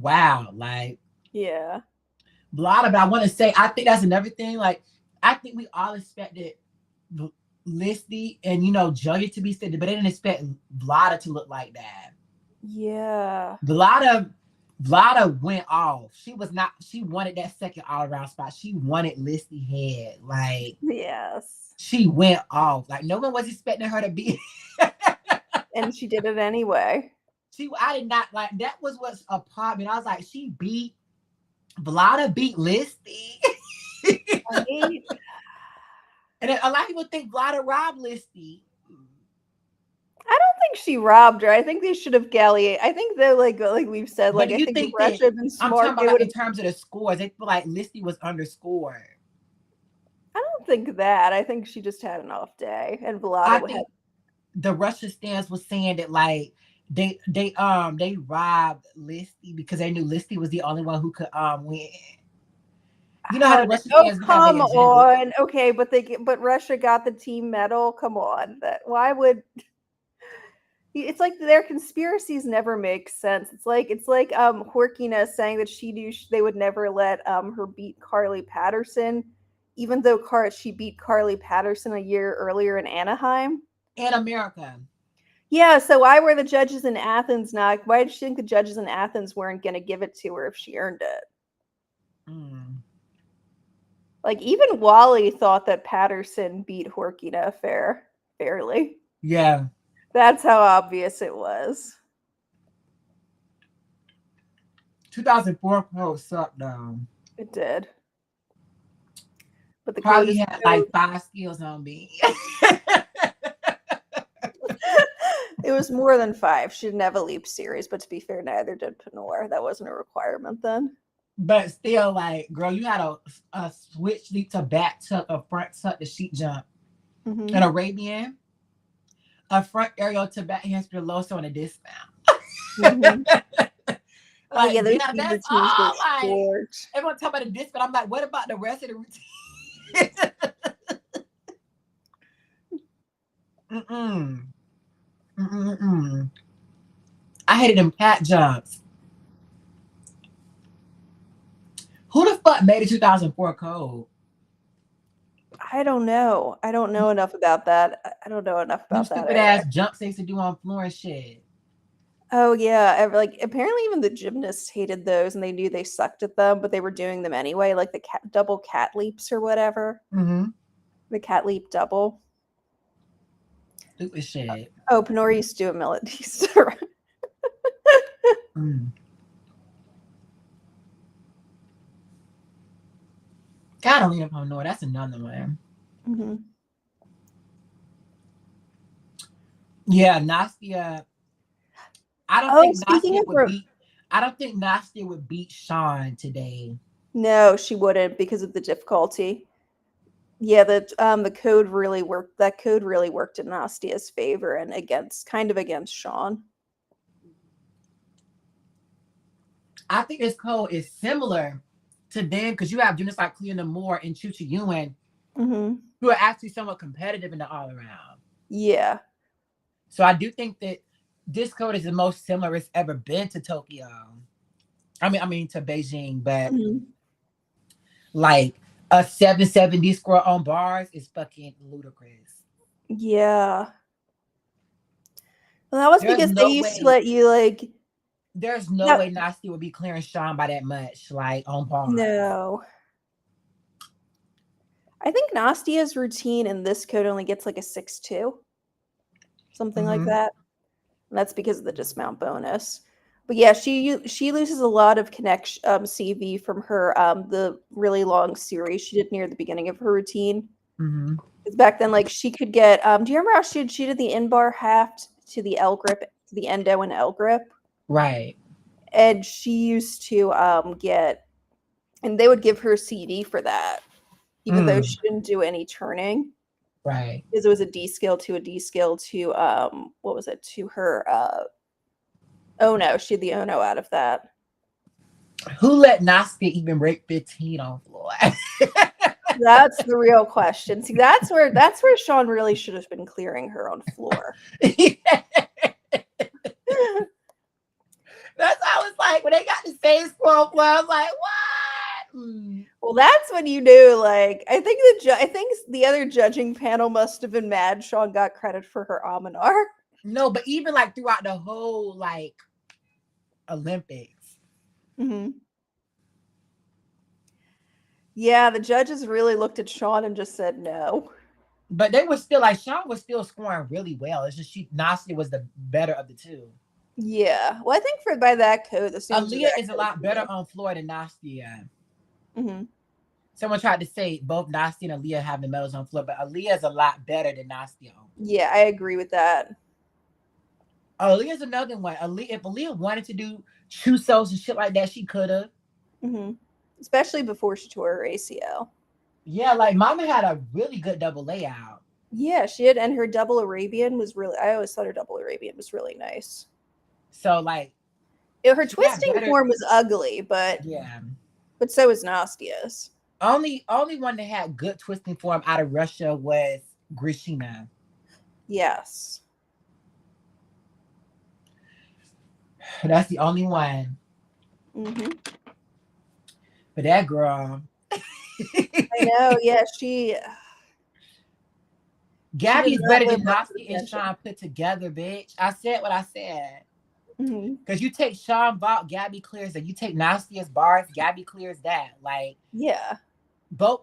Wow, like yeah. A lot of it. I want to say, I think that's another thing. Like, I think we all expected Listy and Julia to be steady, but they didn't expect Vlada to look like that. Yeah. Vlada went off. She wanted that second all-around spot. She wanted Listy head. Like, yes. She went off. Like, no one was expecting her to be. And she did it anyway. I did not like that. Was what's a problem. I was like, Vlada beat Listy. Right? And a lot of people think Vlada robbed Listy. I don't think she robbed her. I think they should have Galliate. I think they're like we've said, like I think Russia had been smart. I'm talking about in terms of the scores. They feel like Listy was underscored. I don't think that. I think she just had an off day, and Vlada had. The Russia stands was saying that like they robbed Listy because they knew Listy was the only one who could win. You know how the Russian stands come on. Okay, but Russia got the team medal. Come on. Why would it's like their conspiracies never make sense. It's like Horkina saying that she knew they would never let her beat Carly Patterson, even though she beat Carly Patterson a year earlier in Anaheim. In America. Yeah, so why were the judges in Athens not? Why did she think the judges in Athens weren't going to give it to her if she earned it? Like even Wally thought that Patterson beat Horkina fairly. Yeah. That's how obvious it was. 2004 code sucked though. It did. But the Carly had like 5 skills on me. It was more than 5. She didn't have a leap series, but to be fair, neither did Panor. That wasn't a requirement then. But still, like, girl, you had a switch leap to back tuck, a front tuck to sheet jump, an Arabian, a front aerial to back handspring loso, and a dismount. Like, yeah, that's all. Like, everyone talk about the dismount. I'm like, what about the rest of the routine? I hated them cat jumps. Who the fuck made a 2004 code? I don't know. I don't know enough about that. I don't know enough about that. Stupid ass jumps they used to do on floor and shit. Oh yeah, like apparently even the gymnasts hated those, and they knew they sucked at them, but they were doing them anyway, like the double cat leaps or whatever. The cat leap double. Stupid shit. Oh, Panori used to do a melody. God, I don't even know. That's another one. Mm-hmm. Yeah, Nastia. I don't think Nastia would beat Sean today. No, she wouldn't because of the difficulty. Yeah, the code really worked. That code really worked in Nastia's favor and against Sean. I think this code is similar to them because you have gymnasts like Cleona Moore and Chucha Ewan who are actually somewhat competitive in the all around. Yeah. So I do think that this code is the most similar it's ever been to Tokyo. I mean to Beijing, but like a 770 score on bars is fucking ludicrous. Yeah. Well, that was because they used to let you like. There's no way Nasty would be clearing Sean by that much, like on bars. No. I think Nastia's routine in this code only gets like a 6-2. Something like that. And that's because of the dismount bonus. But yeah, she loses a lot of connection CV from her the really long series she did near the beginning of her routine. Because back then, like she could get do you remember how she did the in-bar haft to the L grip, to the endo and L grip? Right. And she used to get, and they would give her a CD for that, even though she didn't do any turning. Right. Because it was a D skill to what was it, to her oh no, she had the oh no out of that. Who let Nastia even break 15 on floor? That's the real question. See, that's where Sean really should have been clearing her on floor. That's how I was like when they got the same score on floor. I was like, what? Well, that's when you knew. Like, I think the other judging panel must have been mad Sean got credit for her Aminar. No, but even like throughout the whole like Olympics. Yeah, the judges really looked at Sean and just said no. But they were still like Sean was still scoring really well. It's just Nastia was the better of the two. Yeah. Well, I think by that code, Aaliyah is a lot better on floor than Nastia. Someone tried to say both Nastia and Aaliyah have the medals on floor, but Aaliyah is a lot better than Nastia. Yeah, I agree with that. Aaliyah's another one. If Aaliyah wanted to do Chusos and shit like that, she could have. Especially before she tore her ACL. Yeah, like Mama had a really good double layout. Yeah, she did, and her double Arabian was really. I always thought her double Arabian was really nice. So like, her twisting form was ugly, but yeah, but so was Nastia's. Only one that had good twisting form out of Russia was Grishina. Yes, that's the only one. But that girl, I know. Yeah, Gabby's better than Nastia and Sean put together, bitch. I said what I said. Because you take Sean vault, Gabby clears it. You take Nastia's bars, Gabby clears that. Like, yeah. Both,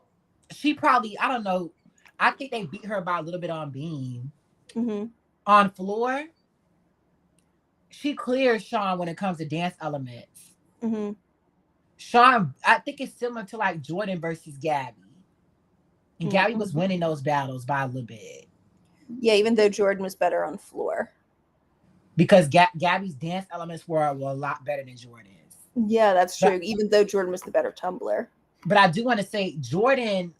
she probably, I don't know. I think they beat her by a little bit on beam. On floor, she clears Sean when it comes to dance elements. Sean, I think it's similar to like Jordan versus Gabby. And Gabby was winning those battles by a little bit. Yeah, even though Jordan was better on floor. Because Gabby's dance elements were a lot better than Jordan's. Yeah, that's true. Even though Jordan was the better tumbler. But I do want to say Jordan,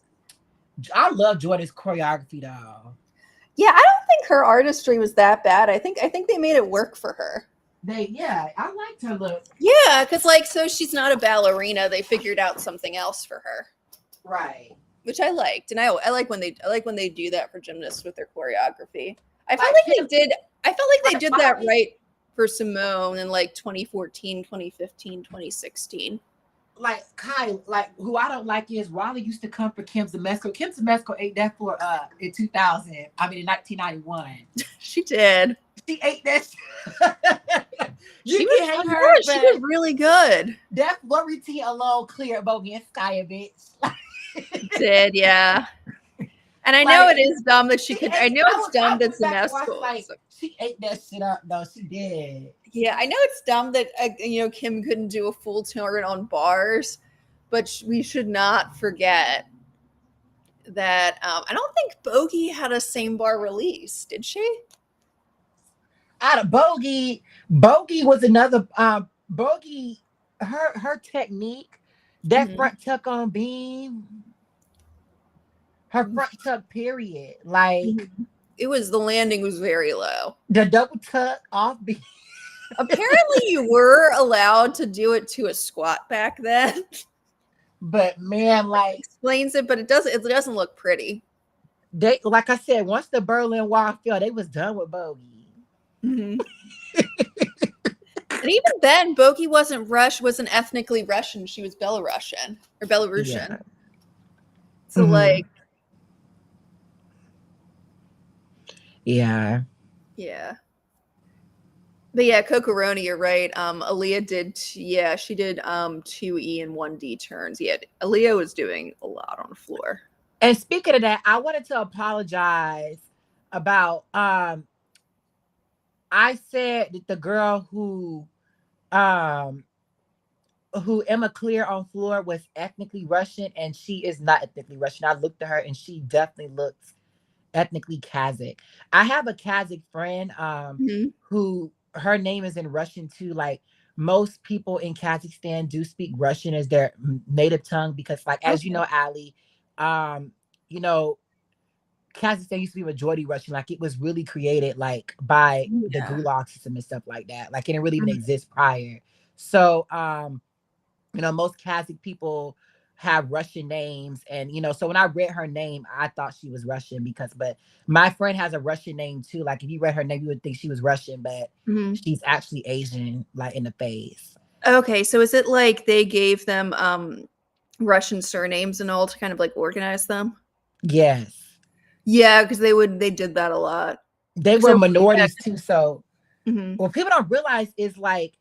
I love Jordan's choreography though. Yeah, I don't think her artistry was that bad. I think they made it work for her. I liked her look. Yeah, because like, so she's not a ballerina. They figured out something else for her. Right. Which I liked. And I like when they do that for gymnasts with their choreography. I felt like they did that right for Simone in like 2014, 2015, 2016. Like Kai, like who I don't like is Wally used to come for Kim Zemesco. Kim Zemesco ate that for in 1991. She did. She ate that. She was really good. That one routine alone cleared Bogey and Skya, bitch. Did, yeah. And I know it is dumb that she could. I know it's dumb that Zemesco. Like, she ate that shit up, though. She did. Yeah, I know it's dumb that Kim couldn't do a full turn on bars, but we should not forget that I don't think Bogey had a same bar release, did she? Out of Bogey was another Bogey. Her technique, that front tuck on beam. Her front tuck, period. Like it was the landing was very low. The double tuck off beam. Apparently, you were allowed to do it to a squat back then. But man, like explains it, but it doesn't look pretty. They, like I said, once the Berlin Wall fell, they was done with Bogey. And even then, Bogey wasn't ethnically Russian. She was Belarusian or Belarusian. Yeah. So like, yeah. But yeah, Kokoroni, you're right. Aaliyah did, she did 2 E and 1 D turns. Yeah, Aaliyah was doing a lot on the floor. And speaking of that, I wanted to apologize about I said that the girl who Emma Clear on floor was ethnically Russian, and she is not ethnically Russian. I looked at her and she definitely looks ethnically Kazakh. I have a Kazakh friend who her name is in Russian too. Like most people in Kazakhstan do speak Russian as their native tongue because, like, as you know, Ali, Kazakhstan used to be majority Russian. Like it was really created like by the Gulag system and stuff like that. Like it didn't really even exist prior. So, most Kazakh people have Russian names, and so when I read her name, I thought she was Russian but my friend has a Russian name too. Like if you read her name, you would think she was Russian, but she's actually Asian, like in the face. Okay, so is it like they gave them Russian surnames and all to kind of like organize them? Yes. Yeah, because they did that a lot. They were minorities too. So what people don't realize is like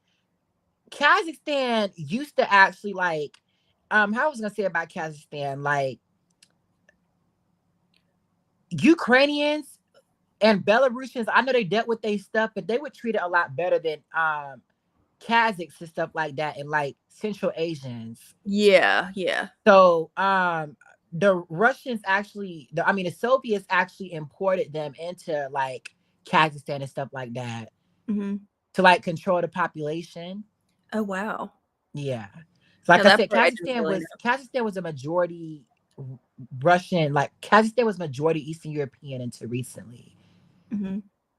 Kazakhstan used to actually like how I was gonna say about Kazakhstan, like Ukrainians and Belarusians, I know they dealt with their stuff, but they were treated a lot better than Kazakhs and stuff like that, and like Central Asians. Yeah. So the Russians actually, the Soviets actually imported them into like Kazakhstan and stuff like that to like control the population. Oh wow. Yeah. So like I said, Kazakhstan was a majority Russian, like Kazakhstan was majority Eastern European until recently.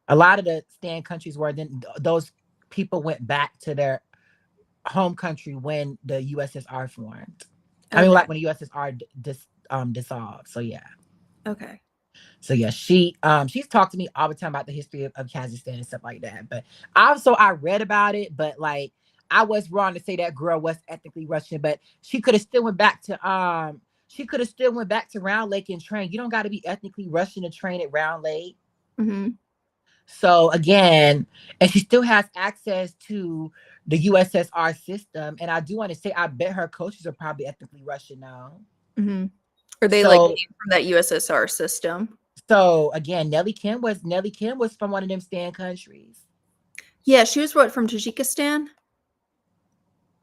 A lot of the stand countries were, then those people went back to their home country when the USSR formed. Okay. Like when the USSR dissolved. So yeah. Okay. So yeah, she's talked to me all the time about the history of Kazakhstan and stuff like that. But also I read about it, but like I was wrong to say that girl was ethnically Russian, but she could have still went back to Round Lake and trained. You don't got to be ethnically Russian to train at Round Lake. So again, and she still has access to the USSR system. And I do want to say, I bet her coaches are probably ethnically Russian now. Are they like from that USSR system? So again, Nelly Kim was from one of them stand countries. Yeah, she was from Tajikistan.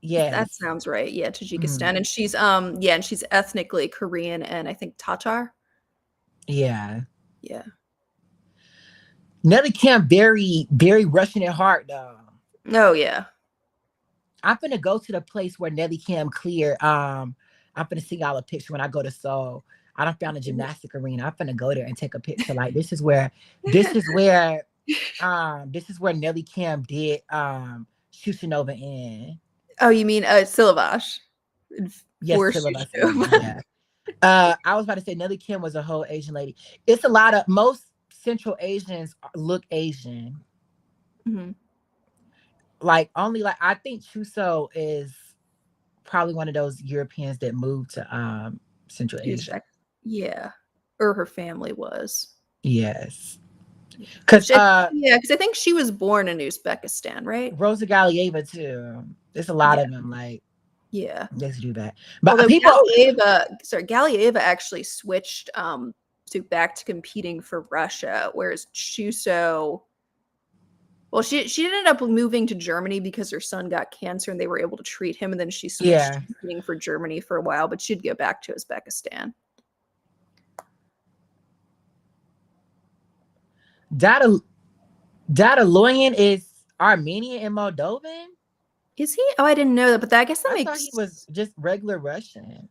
Yeah, that sounds right. Yeah, Tajikistan, and she's and she's ethnically Korean and I think Tatar. Yeah. Nelly Kim, very, very Russian at heart, though. Oh yeah. I'm gonna go to the place where Nelly Kim cleared. I'm gonna see y'all a picture when I go to Seoul. I don't found a gymnastic arena. I'm gonna go there and take a picture. Like this is where Nelly Kim did Shushinova in. Oh, you mean Silavash? Yes, Silavash. Yeah. I was about to say Nelly Kim was a whole Asian lady. It's a lot of most Central Asians look Asian. Like only like I think Chuso is probably one of those Europeans that moved to Central Asia. Yeah, or her family was. Yes. Because I think she was born in Uzbekistan, right? Rosa Galieva too. There's a lot of them. Like, let's do that. But Galieva actually switched back to competing for Russia, whereas Chuso, well, she ended up moving to Germany because her son got cancer and they were able to treat him, and then she switched to competing for Germany for a while, but she'd go back to Uzbekistan. Dadaloyan is Armenian and Moldovan? Is he? Oh, I didn't know that, but I guess that I thought he was just regular Russian.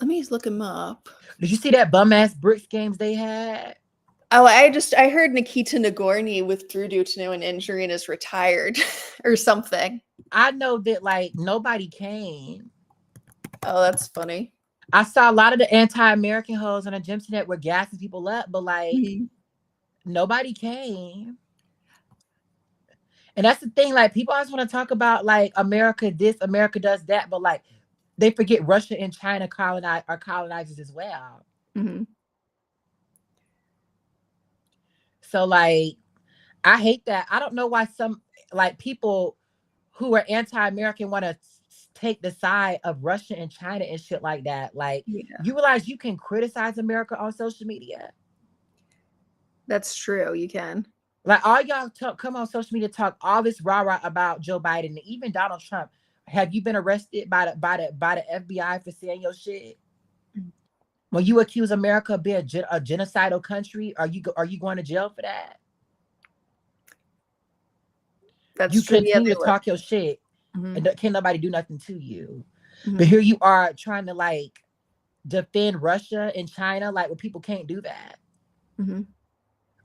Let me look him up. Did you see that bum ass Bricks games they had? Oh, I heard Nikita Nagorny withdrew due to an injury and is retired or something. I know that like nobody came. Oh, that's funny. I saw a lot of the anti-American hoes on the Gymnastics were gassing people up, but like nobody came. And that's the thing, like people always want to talk about like America this, America does that, but like they forget Russia and China are colonizers as well. So like I hate that. I don't know why some like people who are anti-American want to take the side of Russia and China and shit like that. Like you realize you can criticize America on social media. That's true. You can. Like all y'all come on social media, talk all this rah-rah about Joe Biden and even Donald Trump. Have you been arrested by the FBI for saying your shit? When you accuse America of being a genocidal country, are you going to jail for that? That's you true. continue to talk your shit, and can't nobody do nothing to you. But here you are trying to like defend Russia and China, like when people can't do that.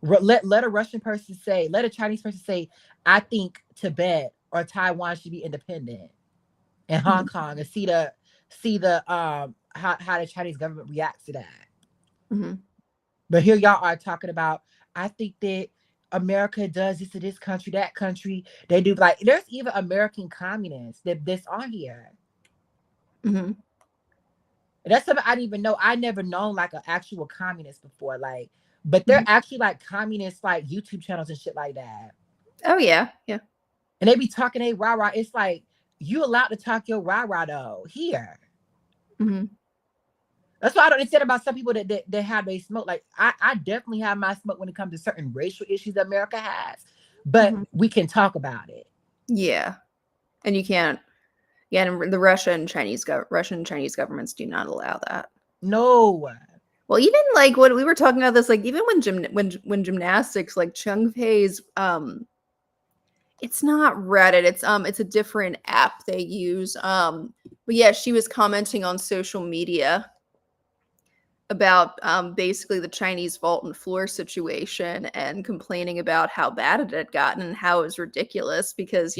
Let a Russian person say, let a Chinese person say, I think Tibet or Taiwan should be independent, and Hong Kong, and see the how the Chinese government reacts to that. But here y'all are talking about, I think that America does this to this country, that country. They do like there's even American communists that's on here. And that's something I didn't even know. I never known like an actual communist before, like. But they're actually like communist, like YouTube channels and shit like that. Oh yeah, yeah. And they be talking a rah rah. It's like you allowed to talk your rah rah though here. That's why I don't understand about some people that have they smoke. Like I definitely have my smoke when it comes to certain racial issues that America has, but we can talk about it. Yeah, and you can't. Yeah, and the Russian and Chinese governments do not allow that. No. Well, even like when we were talking about this, like even when gymnastics, like Chung Fei's, it's not Reddit, it's a different app they use. But yeah, she was commenting on social media about basically the Chinese vault and floor situation and complaining about how bad it had gotten and how it was ridiculous because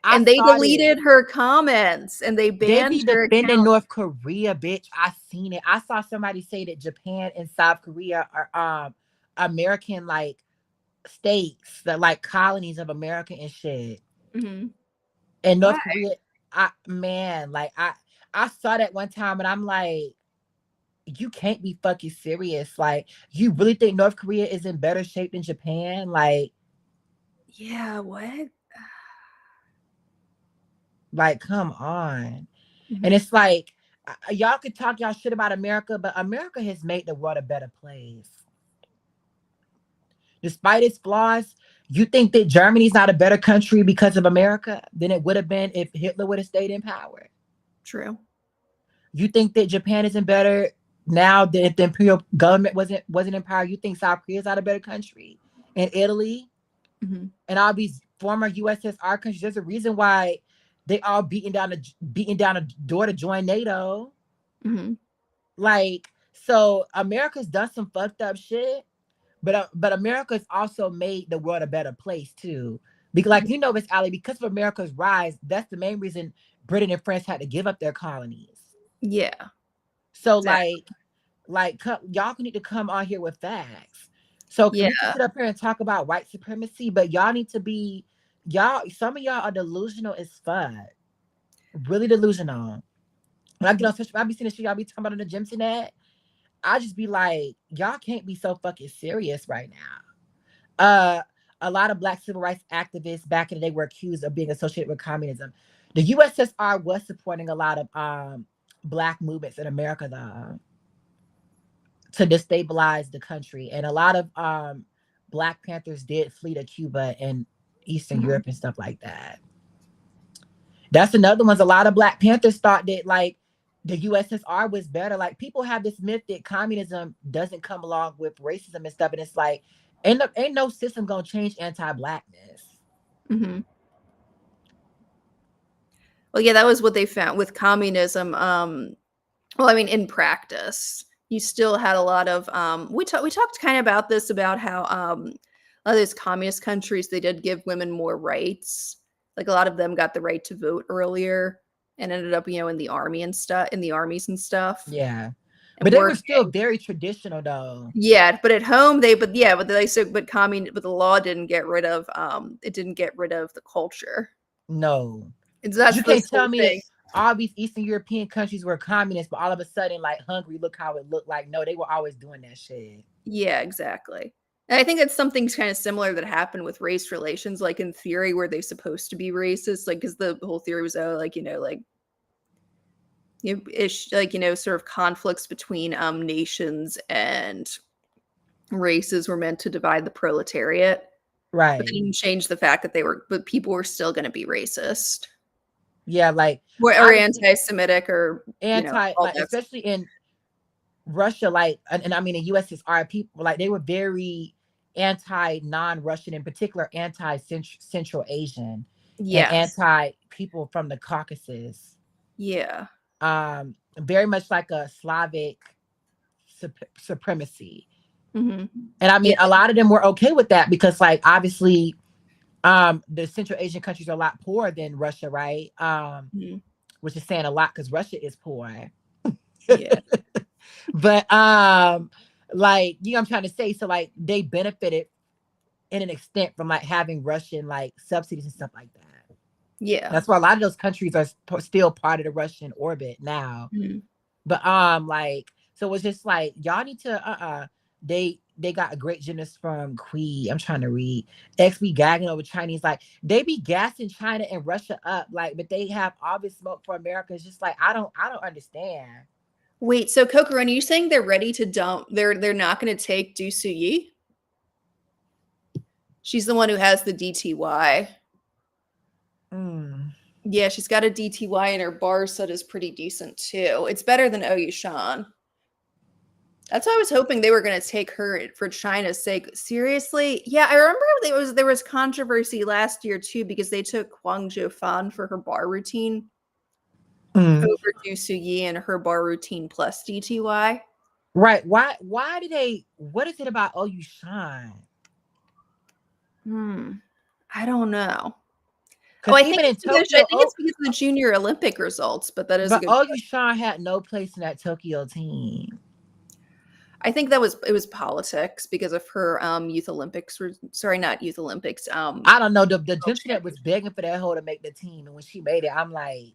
and they deleted her comments and they banned her defending North Korea, bitch. I seen it. I saw somebody say that Japan and South Korea are American like states, that like colonies of America and shit. And North Korea, I saw that one time and I'm like, you can't be fucking serious. Like, you really think North Korea is in better shape than Japan? Like, yeah, what? Like, come on. And it's like, y'all could talk y'all shit about America, but America has made the world a better place. Despite its flaws, you think that Germany's not a better country because of America than it would have been if Hitler would have stayed in power? True. You think that Japan isn't better now than if the imperial government wasn't in power? You think South Korea is not a better country? And Italy? And all these former USSR countries, there's a reason why they all beating down a door to join NATO. Like, so America's done some fucked up shit, but America's also made the world a better place too. Because, like, Miss Ali, because of America's rise, that's the main reason Britain and France had to give up their colonies. Yeah. So exactly. like y'all need to come on here with facts. So we can sit up here and talk about white supremacy, but y'all need to be some of y'all are delusional as fuck. Really delusional. When I get on social, I be seeing the shit y'all be talking about in the gyms and that. I just be like, y'all can't be so fucking serious right now. A lot of Black civil rights activists back in the day were accused of being associated with communism. The USSR was supporting a lot of black movements in America though, to destabilize the country. And a lot of Black Panthers did flee to Cuba and Eastern Europe and stuff like that. That's another one. A lot of Black Panthers thought that like the USSR was better. Like people have this myth that communism doesn't come along with racism and stuff, and it's like ain't no system gonna change anti-blackness. Well, yeah, that was what they found with communism. Well, I mean, in practice, you still had a lot of we talked kind of about this, about how a lot of those communist countries, they did give women more rights. Like a lot of them got the right to vote earlier and ended up, in the army and stuff, in the armies and stuff. Yeah. But they were still very traditional though. Yeah, but at home but the law didn't get rid of the culture. No. That's you can't tell me all these Eastern European countries were communist, but all of a sudden, like Hungary, look how it looked like. No, they were always doing that shit. Yeah, exactly. And I think that's something kind of similar that happened with race relations. Like in theory, were they supposed to be racist? Like, because the whole theory was, sort of conflicts between nations and races were meant to divide the proletariat. Right. But it didn't change the fact that but people were still going to be racist. Yeah, like or anti-Semitic or especially in Russia, like, and I mean in USSR, people like they were very anti-non-Russian, in particular anti-Central Asian, and anti people from the Caucasus. Yeah. Very much like a Slavic supremacy. And I mean, a lot of them were okay with that because, like, obviously, the Central Asian countries are a lot poorer than Russia, right? Which is saying a lot because Russia is poor. Yeah. But like, I'm trying to say, so like they benefited in an extent from like having Russian like subsidies and stuff like that. Yeah. That's why a lot of those countries are still part of the Russian orbit now. But like, so it's just like y'all need to they got a great gymnast from I'm trying to read. Be gagging over Chinese, like they be gassing China and Russia up, like, but they have all this smoke for America. It's just like I don't understand. Wait, so Kokoro, are you saying they're ready to dump? They're not going to take Du Suyi? She's the one who has the DTY. Yeah, she's got a DTY, and her bar set is pretty decent too. It's better than Oyu Shan. That's why I was hoping they were going to take her for China's sake. Seriously? Yeah, I remember there was controversy last year too because they took Huang Jiufan for her bar routine over Du Suyi and her bar routine plus DTY. Right. Why did they? What is it about Oyu Shan? I don't know. I think it's because of the Junior Olympic results, but that is. But Oyu Shan had no place in that Tokyo team. I think it was politics because of her Youth Olympics. Sorry, not Youth Olympics. I don't know. The gymnast was begging for that hoe to make the team, and when she made it, I'm like,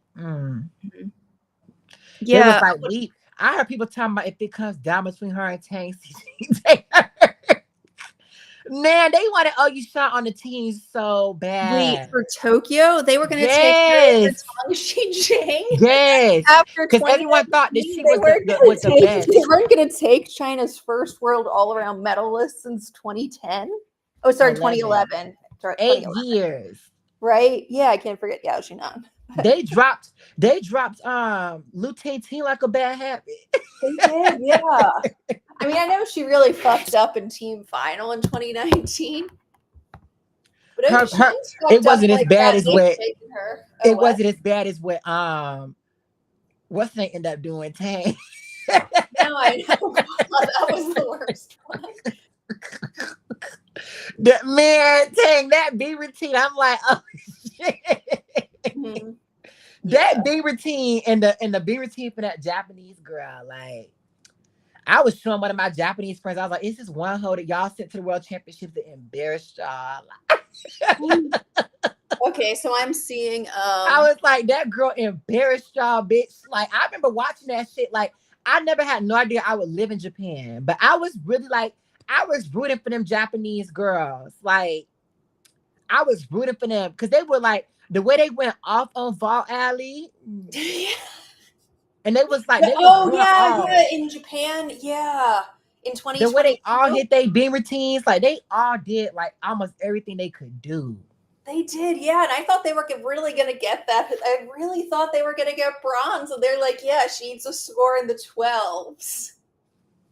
Yeah. It was like I heard people talking about if it comes down between her and Tang, take her. Man, they wanted Oyu Shan on the team so bad. Wait, for Tokyo, they were going to take her for Xinjiang. Yes, because everyone thought that she was the best. They weren't going to take China's first world all-around medalist since 2010. Oh, sorry, 2011. Sorry, 8 years. Right? Yeah, I can't forget Yao Jinan. They dropped Liu Ting like a bad habit. They did, yeah. I mean, I know she really fucked up in team final in 2019. But it wasn't as bad as what it wasn't as bad as what what's they end up doing, Tang. No, I know. That was the worst one. Tang, that B routine, I'm like, oh shit. That B routine and the B routine for that Japanese girl, like, I was showing one of my Japanese friends. I was like, "Is this one hoe that y'all sent to the World Championships that embarrassed y'all?" Okay, so I'm seeing. I was like, "That girl embarrassed y'all, bitch." Like, I remember watching that shit. Like, I never had no idea I would live in Japan, but I was really like, I was rooting for them Japanese girls. Like, I was rooting for them because they were like the way they went off on Vault Alley. And they was like, they was going off. Yeah, in Japan, yeah. In The way they all 2022. hit their beam routines, like they all did like almost everything they could do. They did, yeah, and I thought they were really going to get that. I really thought they were going to get bronze, and they're like, yeah, she needs a score in the 12s.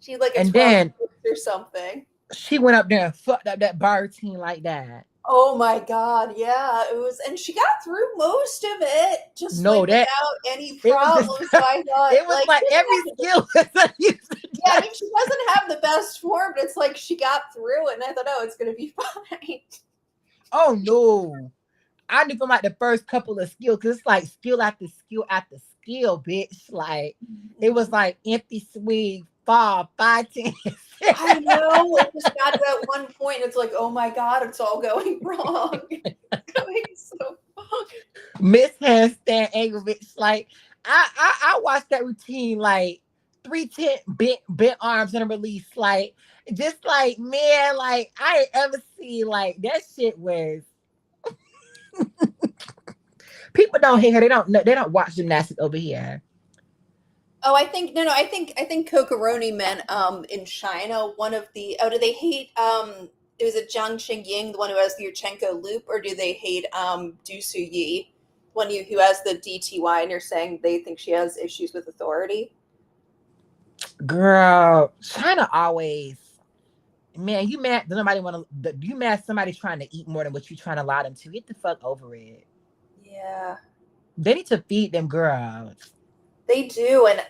She's like a And 12 then or something. she went up there and fucked up that bar routine like that. Oh my god, yeah, it was, and she got through most of it just like That without any it was problems. just, So I thought, it was like every skill was unused. yeah, I mean, she doesn't have the best form, but it's like she got through it, and I thought, oh, it's gonna be fine. Oh no. I knew from like the first couple of skills, because it's like skill after skill after skill, bitch. Like it was like empty swing, fall, 5, 10. I know. It just got to that one point, and it's like, oh my god, it's all going wrong. It's going so wrong. Miss handstand angle, bitch. Like I watched that routine like 310 bent arms and a release. Like just like man, like I ain't ever see like that shit was. People don't hate her. They don't watch gymnastics over here. Oh, I think no, I think Kokoroni meant in China. One of the do they hate it was a Zhang Qingying, the one who has the Yurchenko loop, or do they hate Du Su Yi, one who has the DTY, and you're saying they think she has issues with authority? Girl, China always, man, you mad that nobody you mad somebody trying to eat more than what you trying to allow them to. Get the fuck over it. Yeah. They need to feed them girls. They do, and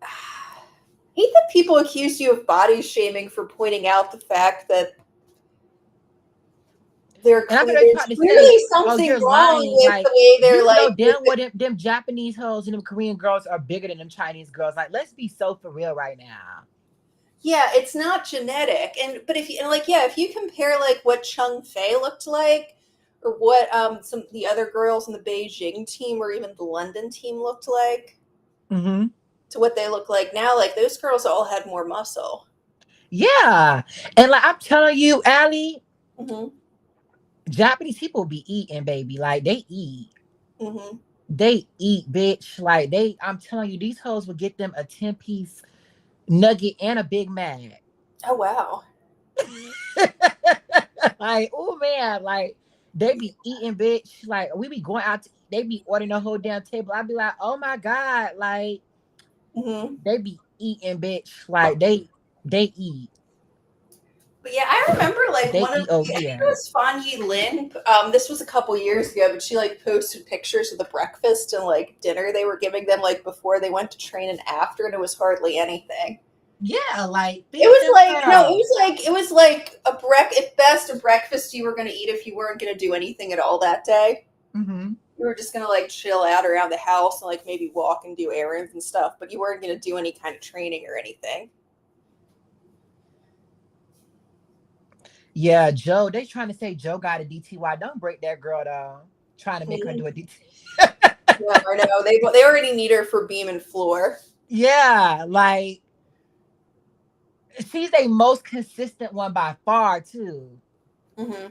I hate that people accuse you of body shaming for pointing out the fact that there's clearly something wrong lying. with like, the way they're you like. know damn well them Japanese hoes and them Korean girls are bigger than them Chinese girls. Like, let's be so for real right now. Yeah, it's not genetic, but if you if you compare like what Chung Fei looked like, or what some of the other girls in the Beijing team or even the London team looked like, mm-hmm. to what they look like now, like those girls all had more muscle. Yeah, and like I'm telling you, Allie, mm-hmm. Japanese people be eating, baby. Like they eat. Mm-hmm. They eat, bitch. Like I'm telling you, these hoes will get them a 10-piece nugget and a Big Mac. Oh wow. Like, oh man, like they be eating, bitch. Like we be going out to eat, they be ordering a whole damn table. I'd be like, oh my god, like mm-hmm. they be eating, bitch. Like they eat. But yeah, I remember like They one of eat over I think here. it was Fan Yi Lin. This was a couple years ago, but she like posted pictures of the breakfast and like dinner they were giving them like before they went to train and after, and it was hardly anything. Yeah, like it was like at best a breakfast you were going to eat if you weren't going to do anything at all that day. Mm-hmm. You were just going to like chill out around the house and like maybe walk and do errands and stuff, but you weren't going to do any kind of training or anything. Yeah, Joe. They trying to say Joe got a DTY. Don't break that girl down. Trying to make her do a DTY. Yeah, I know. They already need her for beam and floor. Yeah, like she's a most consistent one by far too. Mm-hmm.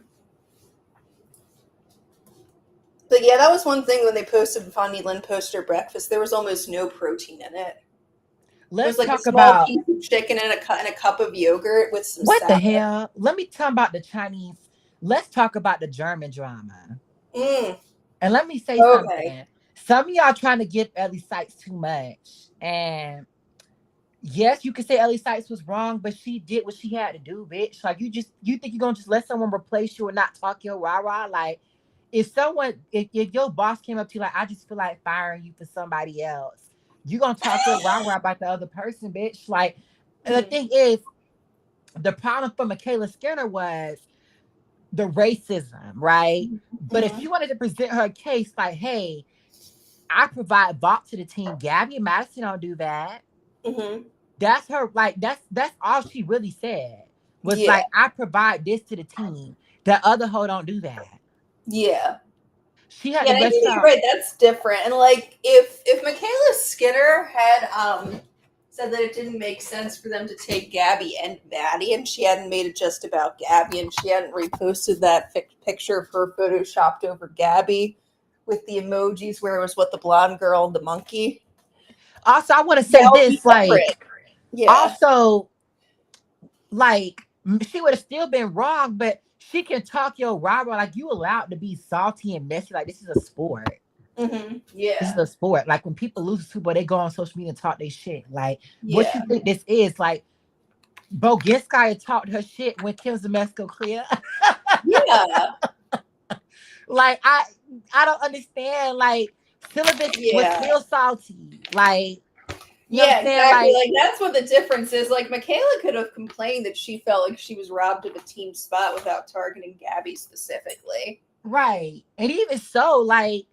But yeah, that was one thing when they posted Fanny Lynn poster breakfast. There was almost no protein in it. Let's like talk a small about piece of chicken and a cup of yogurt with some what salad. the hell. Let me talk about the Chinese. Let's talk about the German drama. And let me say something. Some of y'all trying to give Ellie Sykes too much, and yes, you can say Ellie Sykes was wrong, but she did what she had to do, bitch. Like you think you're gonna just let someone replace you and not talk your rah-rah? Like if your boss came up to you like, I just feel like firing you for somebody else, you gonna talk your rah-rah about the other person, bitch. Like the thing is, the problem for Michaela Skinner was the racism, right? But if she wanted to present her case like, hey, I provide vault to the team, Gabby and Madison don't do that. Mm-hmm. That's her, like that's all she really said was like, I provide this to the team. The other hoe don't do that. Yeah. She had to I think you're right, that's different. And like if Michaela Skinner had said that it didn't make sense for them to take Gabby and Maddie, and she hadn't made it just about Gabby, and she hadn't reposted that picture of her photoshopped over Gabby with the emojis where it was the blonde girl and the monkey. Also, I want to say this, like, yeah. also, like, she would have still been wrong, but she can talk your rah like you allowed to be salty and messy. Like, this is a sport. Yeah. This is a sport. Like, when people lose to Super, they go on social media and talk their shit. Like, what Yeah. you think this is? Like, Boginskaya talked her shit when Kim Zemesko clear. Yeah. Like, I don't understand. Like, syllabus was still salty. Like, you know what I'm saying? Exactly. Like that's what the difference is. Like Michaela could have complained that she felt like she was robbed of a team spot without targeting Gabby specifically. Right. And even so, like,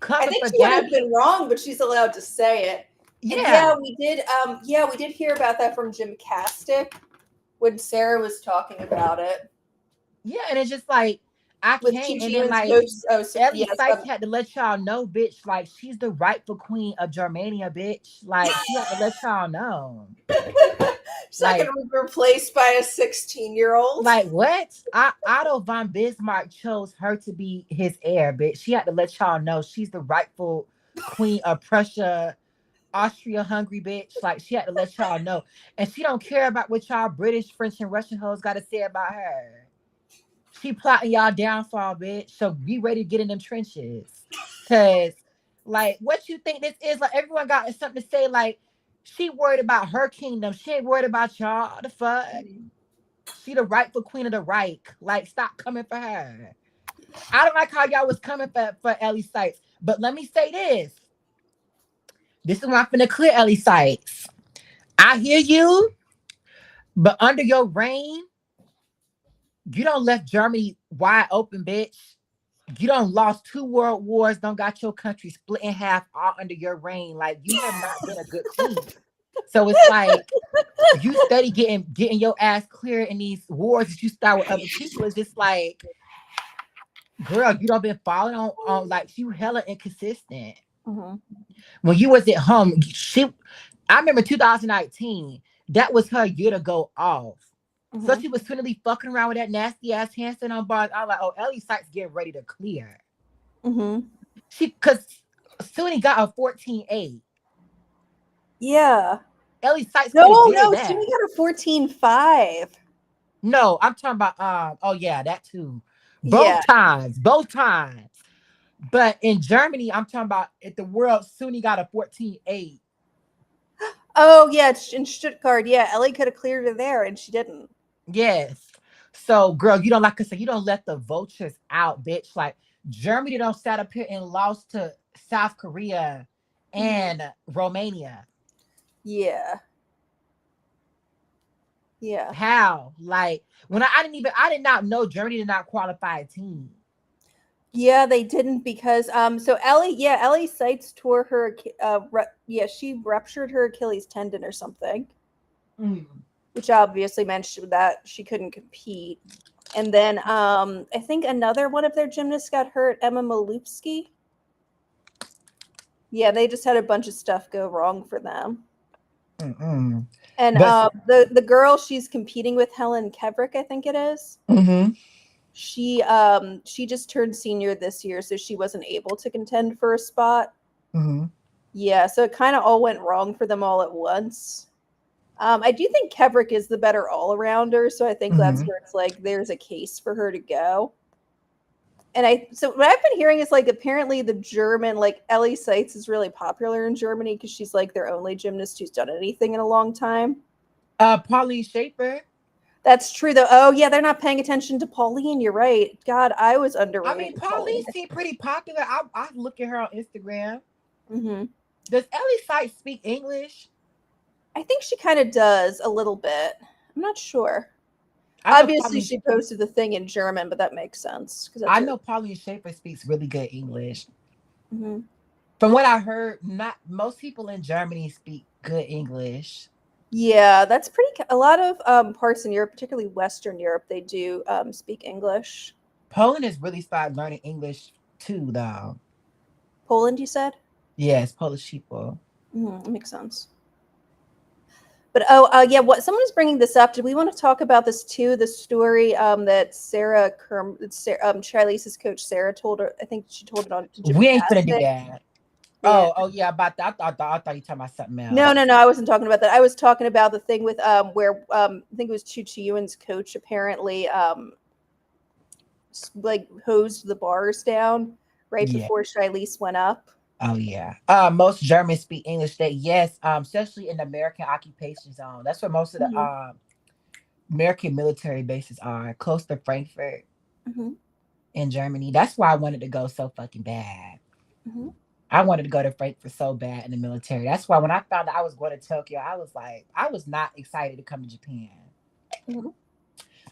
I think she would have been wrong, but she's allowed to say it. Yeah. And we did hear about that from Gymnastics when Sarah was talking about it. Yeah, and it's just like I with can't, Chi and then like Ellie Sykes had to let y'all know, bitch, like she's the rightful queen of Germania, bitch. Like she had to let y'all know. She's like, not gonna be replaced by a 16-year-old. Like what? Otto von Bismarck chose her to be his heir, bitch. She had to let y'all know she's the rightful queen of Prussia, Austria, Hungary, bitch. Like she had to let y'all know, and she don't care about what y'all British, French, and Russian hoes got to say about her. She plotting y'all downfall, bitch. So be ready to get in them trenches. Cause like what you think this is, like everyone got something to say. Like she worried about her kingdom. She ain't worried about y'all. The fuck? She the rightful queen of the Reich. Like stop coming for her. I don't like how y'all was coming for Ellie Sykes. But let me say this. This is when I'm finna clear Ellie Sykes. I hear you, but under your reign, you don't left Germany wide open, bitch. You don't lost 2 world wars, don't got your country split in half all under your reign. Like you have not been a good queen. So it's like you study getting your ass clear in these wars that you start with other people. It's just like, girl, you don't been following on like you hella inconsistent. Mm-hmm. When you was at home, I remember 2019, that was her year to go off. Mm-hmm. So she was finally fucking around with that nasty ass handstand on bars. I was like, oh, Ellie Sykes getting ready to clear. Mm-hmm. Because Suni got a 14.8. Yeah. Ellie Sykes no, that. Suni got a 14.5. No, I'm talking about oh yeah, that too. Both times. But in Germany, I'm talking about at the world, Suni got a 14.8. Oh yeah, in Stuttgart. Yeah, Ellie could have cleared her there, and she didn't. Yes. So, girl, you don't, like I said, you don't let the vultures out, bitch. Like Germany don't sat up here and lost to South Korea and Romania. Yeah. Yeah. How? Like when I did not know Germany did not qualify a team. Yeah, they didn't because so Ellie Sykes tore her she ruptured her Achilles tendon or something. Which obviously meant that she couldn't compete. And then I think another one of their gymnasts got hurt, Emma Malupski. Yeah, they just had a bunch of stuff go wrong for them. Mm-mm. And the girl she's competing with, Helen Kevrick, I think it is. Mm-hmm. She just turned senior this year, so she wasn't able to contend for a spot. Mm-hmm. Yeah, so it kind of all went wrong for them all at once. I do think Kevrick is the better all-arounder, so I think that's where it's like there's a case for her to go. And so what I've been hearing is like apparently the German, like Ellie Sykes is really popular in Germany because she's like their only gymnast who's done anything in a long time. Pauline Schaefer. That's true though. Oh yeah, they're not paying attention to Pauline. You're right. God, I was underrated. I mean, Pauline seemed pretty popular. I look at her on Instagram. Mm-hmm. Does Ellie Sykes speak English? I think she kind of does a little bit. I'm not sure. Obviously, she posted the thing in German, but that makes sense. I know Pauline Schaefer speaks really good English. Mm-hmm. From what I heard, not most people in Germany speak good English. Yeah, that's a lot of parts in Europe, particularly Western Europe, they do speak English. Poland has really started learning English too, though. Poland, you said? Yes, Polish people. That makes sense. But what someone's bringing this up. Did we want to talk about this too? The story that Charlize's coach Sarah told her. I think she told it on. We ain't gonna do that. Yeah. Oh, yeah, about that. I thought you were talking about something No, else. no, no. I wasn't talking about that. I was talking about the thing with where I think it was Chu Chi coach apparently like hosed the bars down right Yeah. before Shilese went up. Oh yeah. Most Germans speak English. That yes. Especially in the American occupation zone. That's where most of the Hmm. American military bases are, close to Frankfurt Hmm. in Germany. That's why I wanted to go so fucking bad. Hmm. I wanted to go to Frankfurt so bad in the military. That's why when I found out I was going to Tokyo, I was like, I was not excited to come to Japan. Hmm.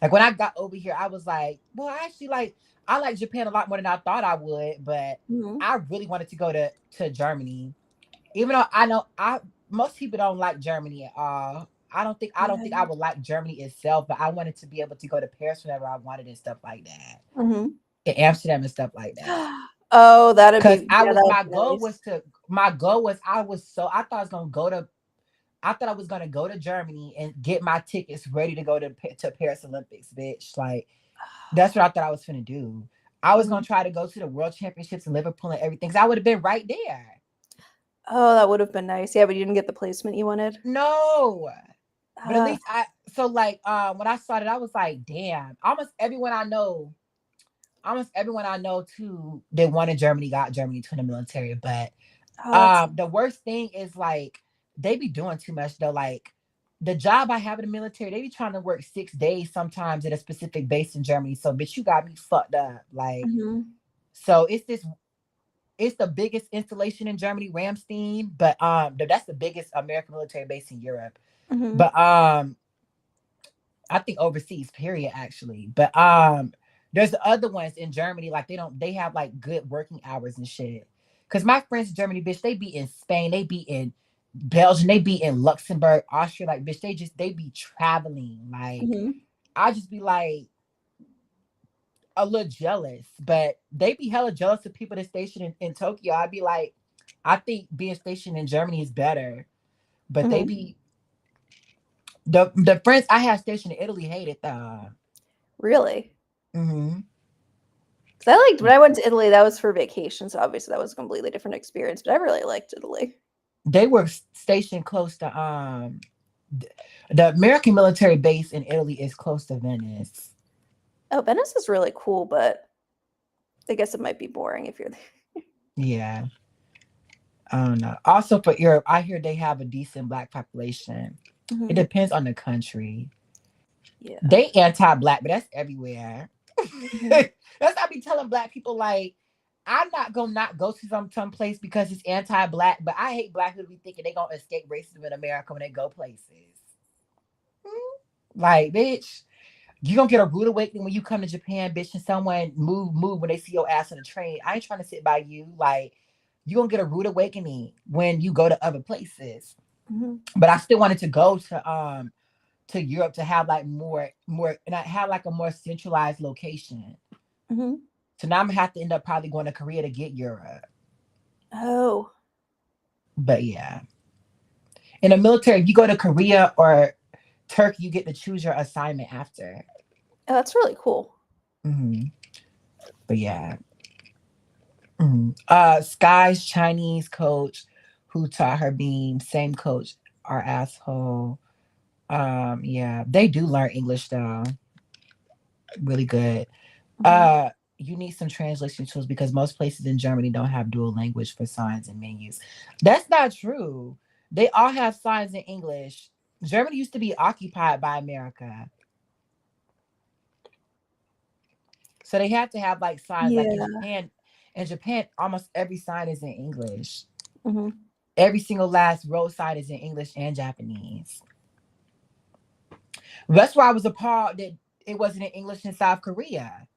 Like when I got over here, I was like, well, I like Japan a lot more than I thought I would, but Hmm. I really wanted to go to Germany. Even though I know I most people don't like Germany at all. I don't think I Yeah. would like Germany itself, but I wanted to be able to go to Paris whenever I wanted and stuff like that. Hmm. In Amsterdam and stuff like that. Oh, that'd Cause be yeah, that would be nice. my goal was I thought I was gonna go to I thought I was gonna go to Germany and get my tickets ready to go to Paris Olympics, bitch. Like that's what I thought I was gonna do. I was Mhm. gonna try to go to the World Championships in Liverpool and everything. Cause I would have been right there. Oh, that would have been nice. Yeah, but you didn't get the placement you wanted. No, but at Ah. least when I started, I was like, damn. Almost everyone I know too, they wanted Germany, got Germany to the military. But Oh, that's the worst thing is like they be doing too much though. Like the job I have in the military, they be trying to work 6 days sometimes at a specific base in Germany. So bitch, you got me fucked up. Like mhm. so it's the biggest installation in Germany, Ramstein, but that's the biggest American military base in Europe. Mhm. But I think overseas, period, actually. But there's the other ones in Germany, like they have like good working hours and shit. Cause my friends in Germany, bitch, they be in Spain, they be in Belgium, they be in Luxembourg, Austria, like bitch, they be traveling. Like Mhm. I just be like a little jealous, but they be hella jealous of people that station in Tokyo. I'd be like, I think being stationed in Germany is better, but they Mhm. be the friends I have stationed in Italy hated the. Really? Mm-hmm. Because I liked when I went to Italy, that was for vacation, so obviously that was a completely different experience, but I really liked Italy. They were stationed close to the American military base in Italy is close to Venice. Oh, Venice is really cool, but I guess it might be boring if you're there. Yeah, I don't know. Also for Europe, I hear they have a decent black population. It Mhm. depends on the country. Yeah. They anti-black, but that's everywhere. Mhm. That's I be telling black people like I'm not gonna not go to some place because it's anti-black, but I hate black people be thinking they gonna escape racism in America when they go places. Like, bitch, you gonna get a rude awakening when you come to Japan, bitch, and someone move when they see your ass on the train. I ain't trying to sit by you. Like, you gonna get a rude awakening when you go to other places. Mhm. But I still wanted to go to Europe to have like more and I have like a more centralized location. Mhm. So now I'm gonna have to end up probably going to Korea to get Europe. Oh. But yeah. In the military, if you go to Korea or Turkey, you get to choose your assignment after. Oh, that's really cool. Hmm. But yeah. Sky's Chinese coach who taught her beam, same coach, our asshole. Yeah, they do learn English though. Really good. Mhm. You need some translation tools because most places in Germany don't have dual language for signs and menus. That's not true. They all have signs in English. Germany used to be occupied by America. So they had to have like signs like Yeah. in Japan, almost every sign is in English. Mhm. Every single last road sign is in English and Japanese. That's why I was appalled that it wasn't in English in South Korea.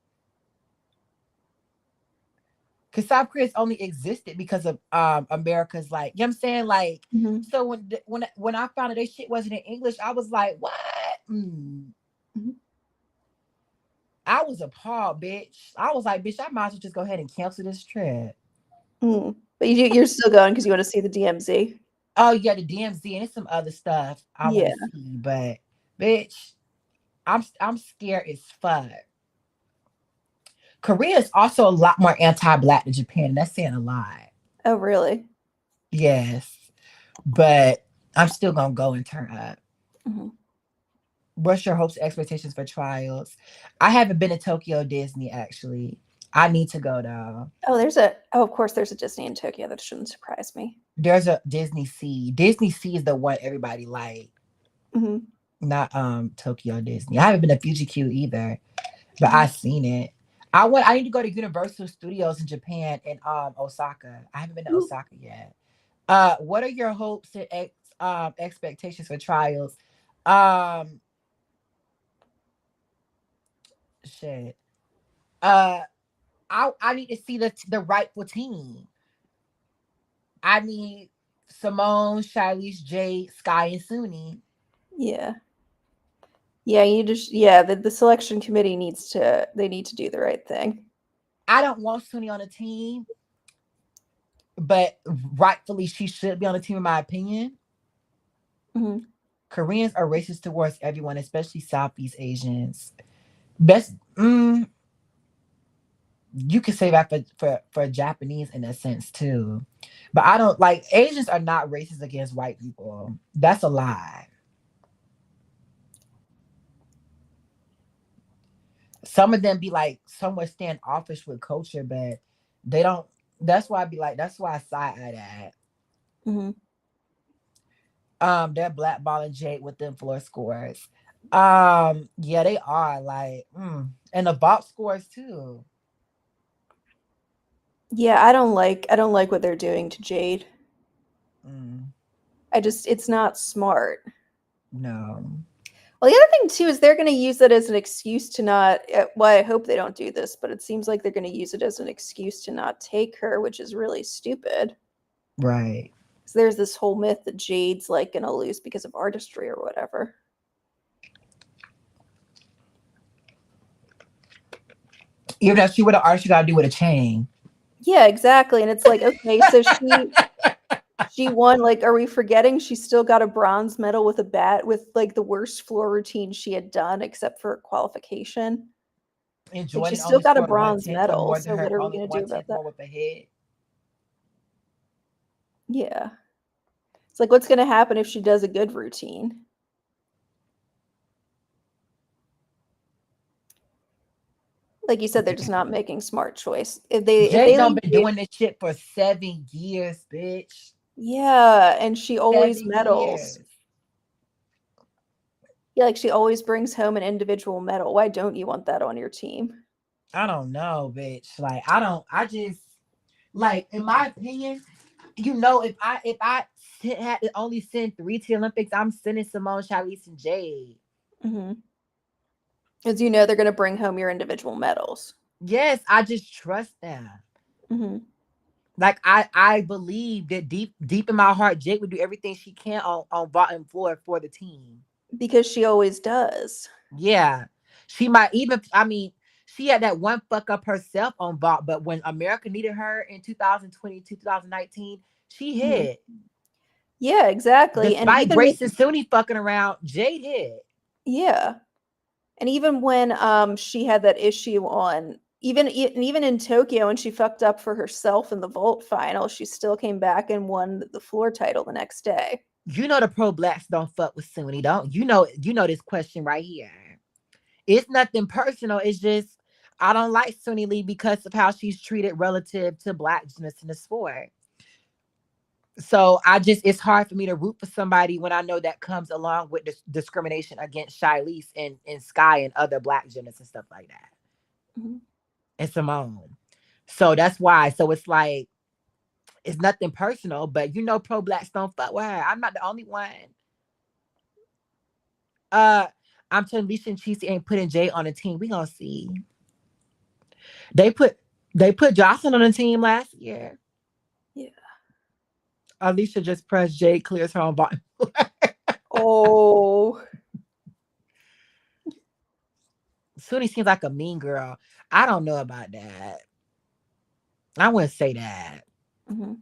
Because South Korea's only existed because of America's like, you know what I'm saying? Like, Mhm. so when I found out that shit wasn't in English, I was like, what? Mhm. I was appalled, bitch. I was like, bitch, I might as well just go ahead and cancel this trip. Mm. But you're still going because you want to see the DMZ? Oh yeah, the DMZ and it's some other stuff I want Yeah. to see, but bitch, I'm scared as fuck. Korea is also a lot more anti-black than Japan, and that's saying a lot. Oh, really? Yes, but I'm still gonna go and turn up. Mm-hmm. What's your hopes and expectations for trials? I haven't been to Tokyo Disney actually. I need to go though. Of course, there's a Disney in Tokyo. That shouldn't surprise me. There's a Disney Sea. Disney Sea is the one everybody like, Mm-hmm. not Tokyo Disney. I haven't been to Fuji Q either, but Mm-hmm. I seen it. I need to go to Universal Studios in Japan and Osaka. I haven't been to Ooh. Osaka yet. What are your hopes and expectations for trials? Um, shit. Uh, I need to see the rightful team. I need Simone, Charlize, Jade, Sky, and Suni. Yeah. Yeah, the selection committee they need to do the right thing. I don't want Suni on the team, but rightfully she should be on the team in my opinion. Mm-hmm. Koreans are racist towards everyone, especially Southeast Asians. Best you could say that for Japanese in a sense too. But I don't like Asians are not racist against white people. That's a lie. Some of them be like somewhat standoffish with culture, but they don't. That's why I be like, that's why I side eye that. Mm-hmm. They're blackballing Jade with them floor scores. Yeah, they are like, and the box scores too. Yeah, I don't like what they're doing to Jade. Mm, It's not smart. no, Well, the other thing too is they're going to use that as an excuse to not. Well, I hope they don't do this, but it seems like they're going to use it as an excuse to not take her, which is really stupid. right. So there's this whole myth that Jade's like going to lose because of artistry or whatever. Even if she would have artist, she got to do with a chain. Yeah, exactly. And it's like, okay, so she won. Like, are we forgetting she still got a bronze medal with a bat with like the worst floor routine she had done except for qualification? And Like, she Jordan still only got a scored one bronze tenth or medal. more than So her, what are we only going to do one about tenth that? more with the head. Yeah. It's like, what's going to happen if she does a good routine? Like you said, they're just not making smart choice. If Jade they done leave been Jade, doing this shit for 7 years, bitch. yeah, and she always 7 years. medals. Yeah, like she always brings home an individual medal. Why don't you want that on your team? I don't know, bitch. Like I don't. I just like, in my opinion, if I had to only send three to the Olympics, I'm sending Simone, Charlize, and Jade. Mm-hmm. As you know, they're going to bring home your individual medals. Yes, I just trust them. Mm-hmm. Like I believe that deep in my heart, Jade would do everything she can on bottom floor for the team. Because she always does. Yeah, she might even. I mean, she had that one fuck up herself on bot, but when America needed her in 2022, 2019, she Mm-hmm. hit. Yeah, exactly. And Despite even Grace and Sunni fucking around, Jade hit. yeah, and even when she had that issue on even in Tokyo when she fucked up for herself in the vault final, she still came back and won the floor title the next day. You know the pro blacks don't fuck with Sunni, don't you? Know this question right here. It's nothing personal. It's just I don't like Sunni Lee because of how she's treated relative to black gymnasts in the sport. So it's hard for me to root for somebody when I know that comes along with this discrimination against Shilese and Sky and other black gymnasts and stuff like that. Mm-hmm. And Simone. So that's why. So it's like it's nothing personal, but pro blacks don't fuck with her. I'm not the only one. Uh I'm telling Alicia and Cheesy ain't putting Jay on the team. We gonna see. They put Jocelyn on the team last year. Yeah. Alicia just pressed Jay clears her own bottom. Oh. Suni seems like a mean girl. I don't know about that. I wouldn't say that. Mm-hmm.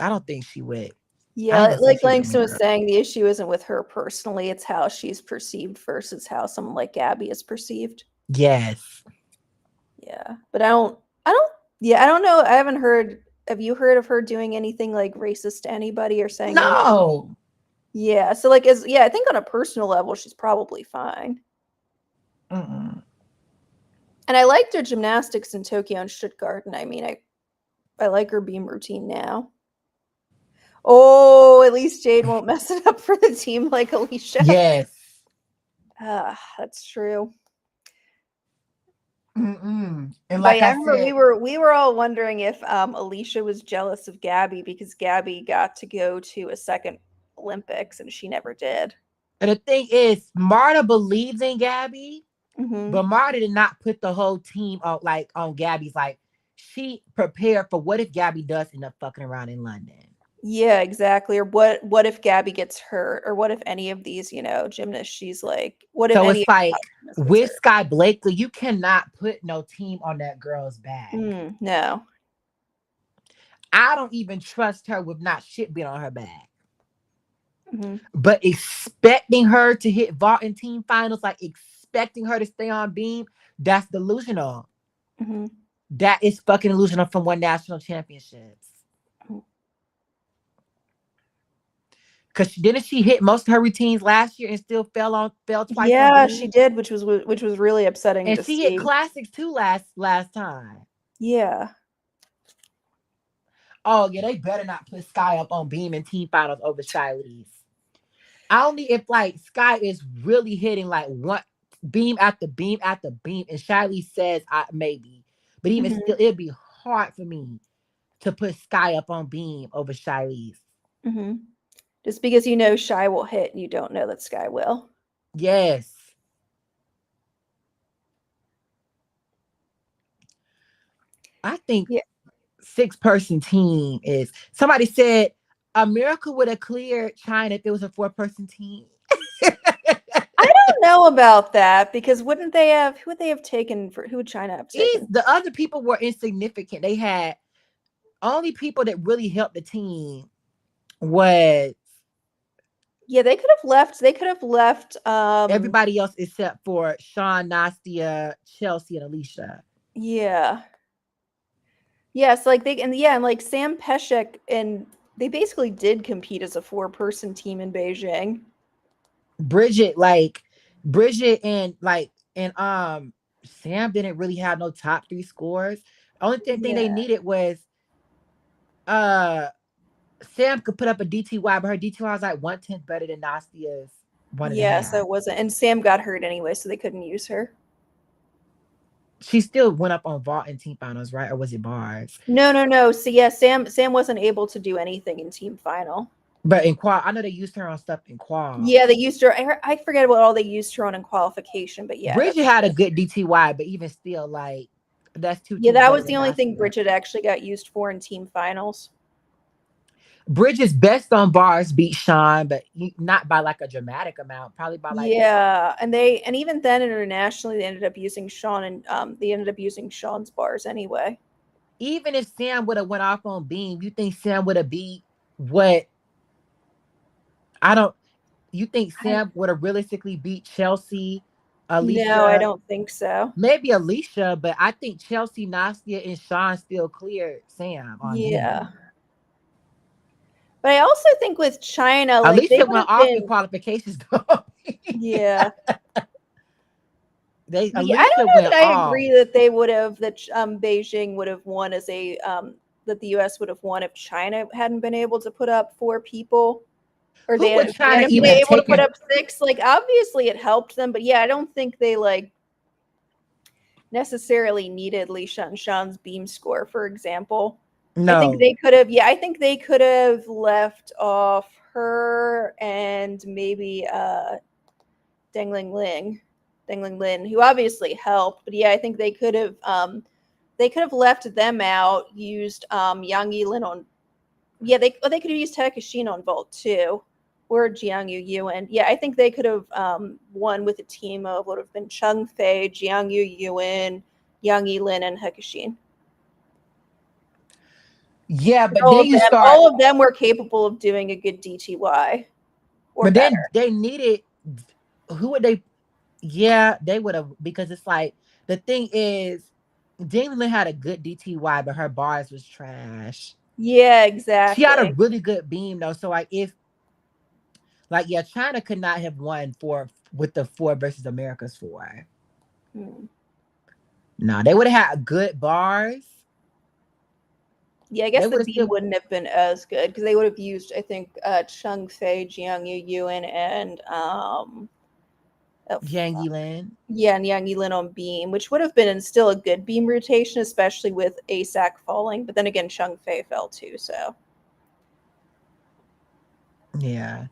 I don't think she would. I ain't Yeah, gonna say like she was a mean Langston was girl. saying, the issue isn't with her personally, it's how she's perceived versus how someone like Gabby is perceived. Yes. Yeah. But I don't yeah, I don't know. I haven't heard have you heard of her doing anything like racist to anybody or saying anything? No. Yeah, so like I think on a personal level she's probably fine. Mm-mm. And I liked her gymnastics in Tokyo and Stuttgart, and I mean I like her beam routine now. Oh, at least Jade won't mess it up for the team like Alicia. Yes. That's true. Mm-mm. And But like yeah, I I remember said, we were all wondering if Alicia was jealous of Gabby because Gabby got to go to a second Olympics and she never did. and the thing is, Marta believes in Gabby, Mm-hmm. but Marta did not put the whole team on like on Gabby's. Like she prepared for what if Gabby does end up fucking around in London. Yeah, exactly. Or what if Gabby gets hurt? Or what if any of these, gymnasts, she's like, what if So any it's of the like top gymnasts gets with hurt? Sky Blakely, you cannot put no team on that girl's back. No. I don't even trust her with not shit being on her back. Mm-hmm. But expecting her to hit vault in team finals, like expecting her to stay on beam, that's delusional. Mm-hmm. That is fucking delusional from one national championships. Cause didn't she hit most of her routines last year and still fell twice on Yeah, she beam? did, which was really upsetting And to she hit see. classics too last time. Yeah. Oh yeah, they better not put Sky up on beam in team finals over Shiley's. Only if like Sky is really hitting like one beam after beam after beam, and Shiley says I maybe, but even Mm-hmm. still, it'd be hard for me to put Sky up on beam over Shiley's. Mm-hmm. Just because Shy will hit and you don't know that Sky will. Yes, I think Yeah. 6-person team is. Somebody said America would have cleared China if it was a 4-person team. I don't know about that because who would they have taken for who would China have taken? The other people were insignificant. They had only people that really helped the team was Yeah, they could have left everybody else except for Sean, Nastia, Chelsea, and Alicia. yeah. Yes, like and like Sam Peshek and they basically did compete as a 4-person team in Beijing. Bridget, and Sam didn't really have no top 3 scores. Only thing they Yeah. needed was uh Sam could put up a DTY, but her DTY was like 1/10 better than Nastia's one and a Yeah, so half. it wasn't and Sam got hurt anyway, so they couldn't use her. She still went up on vault in team finals, right? Or was it bars? No, no, no. So yeah, Sam wasn't able to do anything in team final. But in qual, I know they used her on stuff in qual. Yeah, they used her. I forget what all they used her on in qualification, but yeah, Bridget had a good DTY, but even still, like that's 2 yeah, tenths that better was the than only thing Nastia. Bridget actually got used for in team finals. Bridget's best on bars beat Sean, but not by like a dramatic amount. Probably by like Yeah, and even then internationally they ended up using Sean and they ended up using Sean's bars anyway. even if Sam would have went off on beam, you think Sam would have beat what? I don't. You think Sam would have realistically beat Chelsea, No, I Alicia, don't think so. maybe Alicia, but I think Chelsea, Nastia, and Sean still cleared Sam on Yeah. beam. But I also think with China, like they Alicia would went have off in been qualifications though. yeah. Yeah, I Alicia don't know went that I off. agree that they would have that Beijing would have won as a that the US would have won if China hadn't been able to put up 4 people or Who would if they China hadn't been even have able to put taken? up 6. Like obviously it helped them, but yeah, I don't think they like necessarily needed Li Shanshan's beam score, for example. I think No. they could have, yeah, I think they could have left off her and maybe Dengling Ling, Dengling Lin, who obviously helped, but yeah, I think they could have left them out, used Yang Yilin on, yeah, they could have used Takashin on vault too, or Jiang Yu Yuan. Yeah, I think they could have won with a team of would have been Chung Fei, Jiang Yu Yuan, Yang Yilin, and Hekashin. Yeah, but then you start. All of them were capable of doing a good DTY or But better. then they needed. Who would they? Yeah, they would have, because it's like the thing is. Damon had a good DTY, but her bars was trash. Yeah, She had a exactly. really good beam though. So like if like yeah, China could not have won for with the 4 versus America's 4. Hmm. No, they would have had good bars. Yeah, I They guess the would have beam still wouldn't have been as good because they would have used, I think, Chung Fei, Jiang Yu Yuan, and oh, Yang fuck. Yilin. Yeah, and Yang Yilin on beam, which would have been still a good beam rotation, especially with ASAC falling. But then again, Chung Fei fell too, so. Yeah.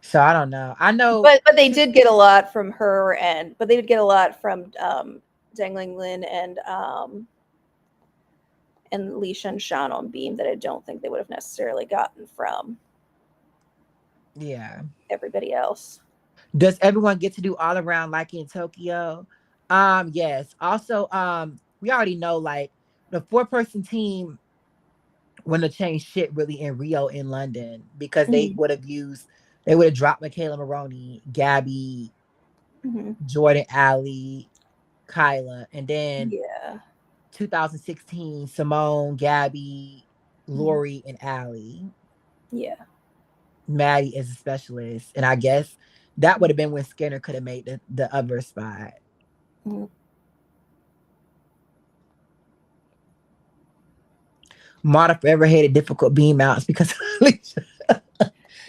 So I don't know. I know But they did get a lot from her, but they did get a lot from Zhang Linglin and Li Shenshan on beam that I don't think they would have necessarily gotten from yeah. everybody else. Does everyone get to do all around like in Tokyo? Yes. Also, we already know like the 4-person team wouldn't have changed shit really in Rio in London because Mm-hmm. they would have dropped Michaela Maroney, Gabby, Mm-hmm. Jordan Alley, Kyla, and then Yeah. 2016, Simone, Gabby, Mm-hmm. Lori, and Allie. Yeah. Maddie is a specialist. And I guess that would have been when Skinner could have made the other spot. Mm-hmm. Marta forever hated difficult beam mounts because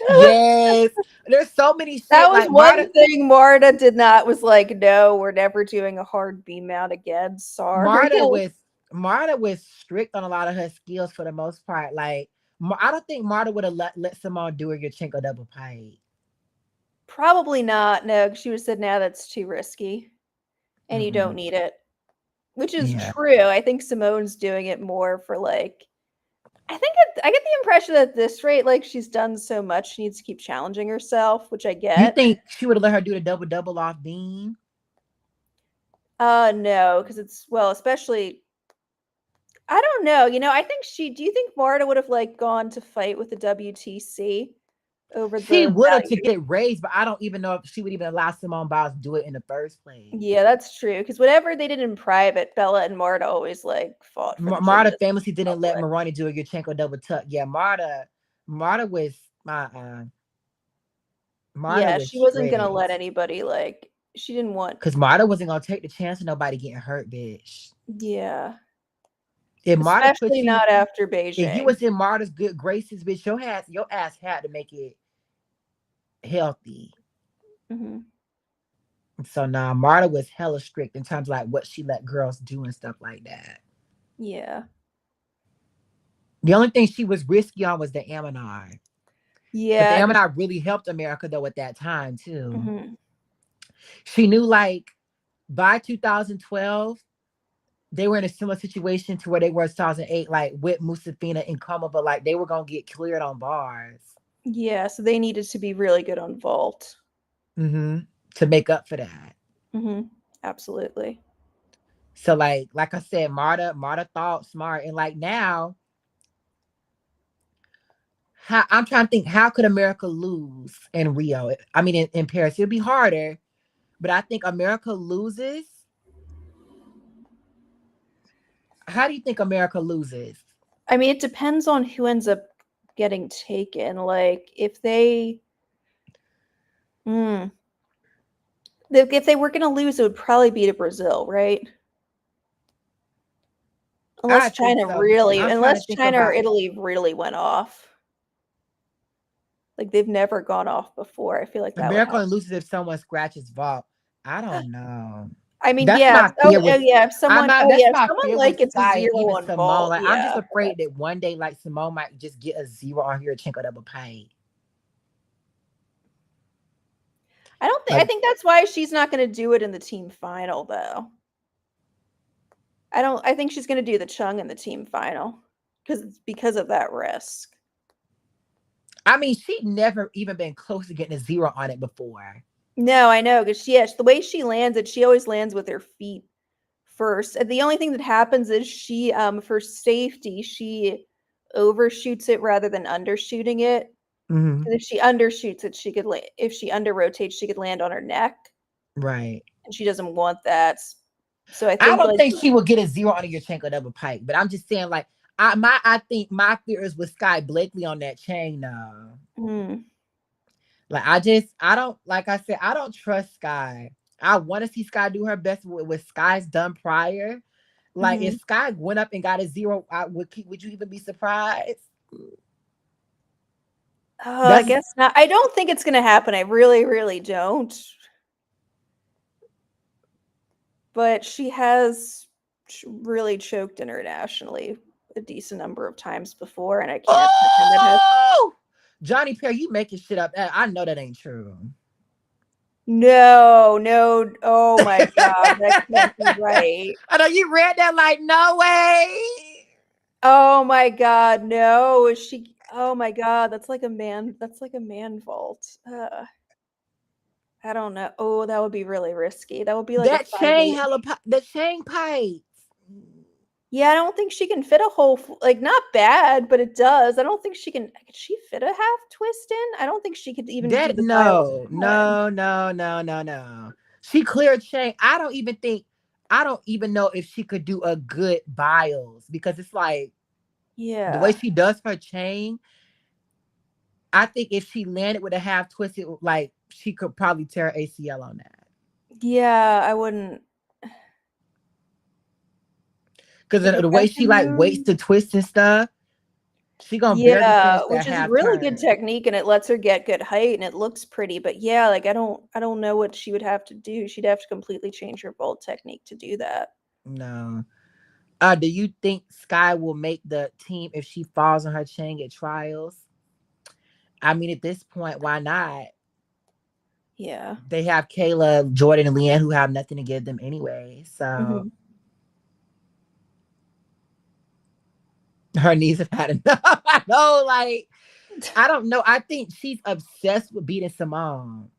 yes. There's so many That shit was like one Marta. thing Marta did not was like, no, we're never doing a hard beam mount again. Sorry. Marta was Marta was strict on a lot of her skills for the most part. Like I don't think Marta would have let Simone do her Yachenko double pipe. Probably not. No, she would have said, now that's too risky and you don't Mm-mm. need it. Which is Yeah. true. I think Simone's doing it more for like I get the impression that at this rate, like she's done so much, she needs to keep challenging herself, which I You get. think she would have let her do the double off beam? No, because it's well, especially I don't know. I think do you think Marta would have like gone to fight with the WTC over She the would have to value? get raised, but I don't even know if she would even allow Simone Biles to do it in the first place. Yeah, that's true. Because whatever they did in private, Bella and Marta always like fought for the Marta gymnast famously in didn't let public. Maroni do a Yurchenko double tuck. Yeah, Marta was Marta Yeah, was she wasn't gonna strict let anybody like she didn't want. because Marta wasn't gonna take the chance of nobody getting hurt, bitch. Yeah, If Marta put especially you, not after if you Beijing. was in Marta's good graces, bitch, your ass had to make it healthy. Hmm. So now Marta was hella strict in terms of like what she let girls do and stuff like that. Yeah. The only thing she was risky on was the Aminar. But the Yeah, because Aminar really helped America though at that time too. mhm. She knew like by 2012, they were in a similar situation to where they were in 2008, like with Musafina and Komova, like they were gonna get cleared on bars. Yeah, so they needed to be really good on vault. Mm-hmm. To make up for that. Hmm. Absolutely. So like I said, Marta thought smart. And like now, I'm trying to think, how could America lose in Rio? I mean in Paris. It'd be harder, but I think America loses. How do you think America loses? I mean, it depends on who ends up getting taken. Like, mm, if they were going to lose, it would probably be to Brazil, right? I think so. I'm trying to Unless think China or about Italy really went off. Like, they've never gone off before. I feel like that would America happen. only loses if someone scratches vault. I don't know. I mean, That's yeah. my fear with Yeah. If I'm someone, not oh that's yeah, if my someone fear like with gets a Sky and 0 even on Simone. vault, Like I'm just yeah, afraid that one day like Simone might just get a 0 on here Chinko double pay. I Like think that's why she's not going to do it in the team final, though. I think she's going to do the Chung in the team final because of that risk. I mean, she'd never even been close to getting a 0 on it before. No, I know because the way she lands it, she always lands with her feet first. And the only thing that happens is she for safety she overshoots it rather than undershooting it. Mm-hmm. And if she undershoots it, if she under rotates, she could land on her neck, Right. and she doesn't want that. So I I think don't like think she will get a zero on your Yurchenko double pike, but I'm just saying, like, I think my fear is with Sky Blakely on that chain now. mm, Like, I don't, like I said, I don't trust Sky. I want to see Sky do her best with Sky's done prior. Like, mm-hmm. if Sky went up and got a zero, would you even be surprised? I That's guess not. I don't think it's gonna happen. I really, really don't. But she has really choked internationally a decent number of times before, and I can't pretend that has. oh, Johnny Perry, you making shit up. I know that ain't true. No, no. Oh my god, that can't be right. I know you read that like no way. Oh my god, no. Is she? Oh my god, that's like a man. That's like a man vault. I don't know. Oh, that would be really risky. That would be like a That five chain eight. hella the chain pipes. Yeah, I don't think she can fit a whole like not bad, but it does. I don't think she can. Could she fit a half twist in? I don't think she could even do That the bios no, one. no, no, no, no, no. She cleared chain. I don't even know if she could do a good bios because it's like the way Yeah, she does her chain. I think if she landed with a half twisted, like she could probably tear ACL on that. yeah. I wouldn't. Because Like a the way she like waits second. to twist and stuff, she gonna barely Yeah, finish that which is half really good turn. technique and it lets her get good height and it looks pretty. But yeah, like I don't know what she would have to do. She'd have to completely change her vault technique to do that. No. Do you think Sky will make the team if she falls on her chain at trials? I mean, at this point, why not? Yeah. They have Kayla, Jordan, and Leanne who have nothing to give them anyway. So Hmm. her knees have had enough. I know, like, I don't know. I think she's obsessed with beating Simone.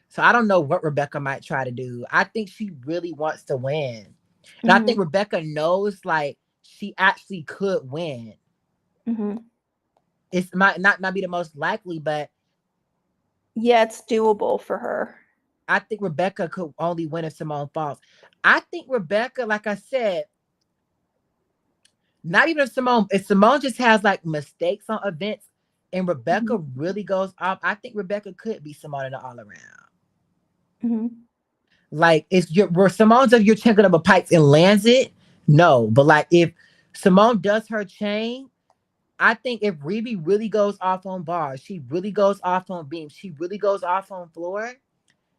So I don't know what Rebecca might try to do. I think she really wants to win. And I think Hmm. Rebecca knows like she actually could win. Hmm. It might not be the most likely, but Yeah, it's doable for her. I think Rebecca could only win if Simone falls. I think Rebecca, like I said, not even if Simone just has like mistakes on events and Rebecca Hmm. really goes off, I think Rebecca could be Simone in the all around. Hmm. Like if where Simone's of your chinking up a pipes and lands it, no. But like if Simone does her chain, I think if Reby really goes off on bars, she really goes off on beams, she really goes off on floor,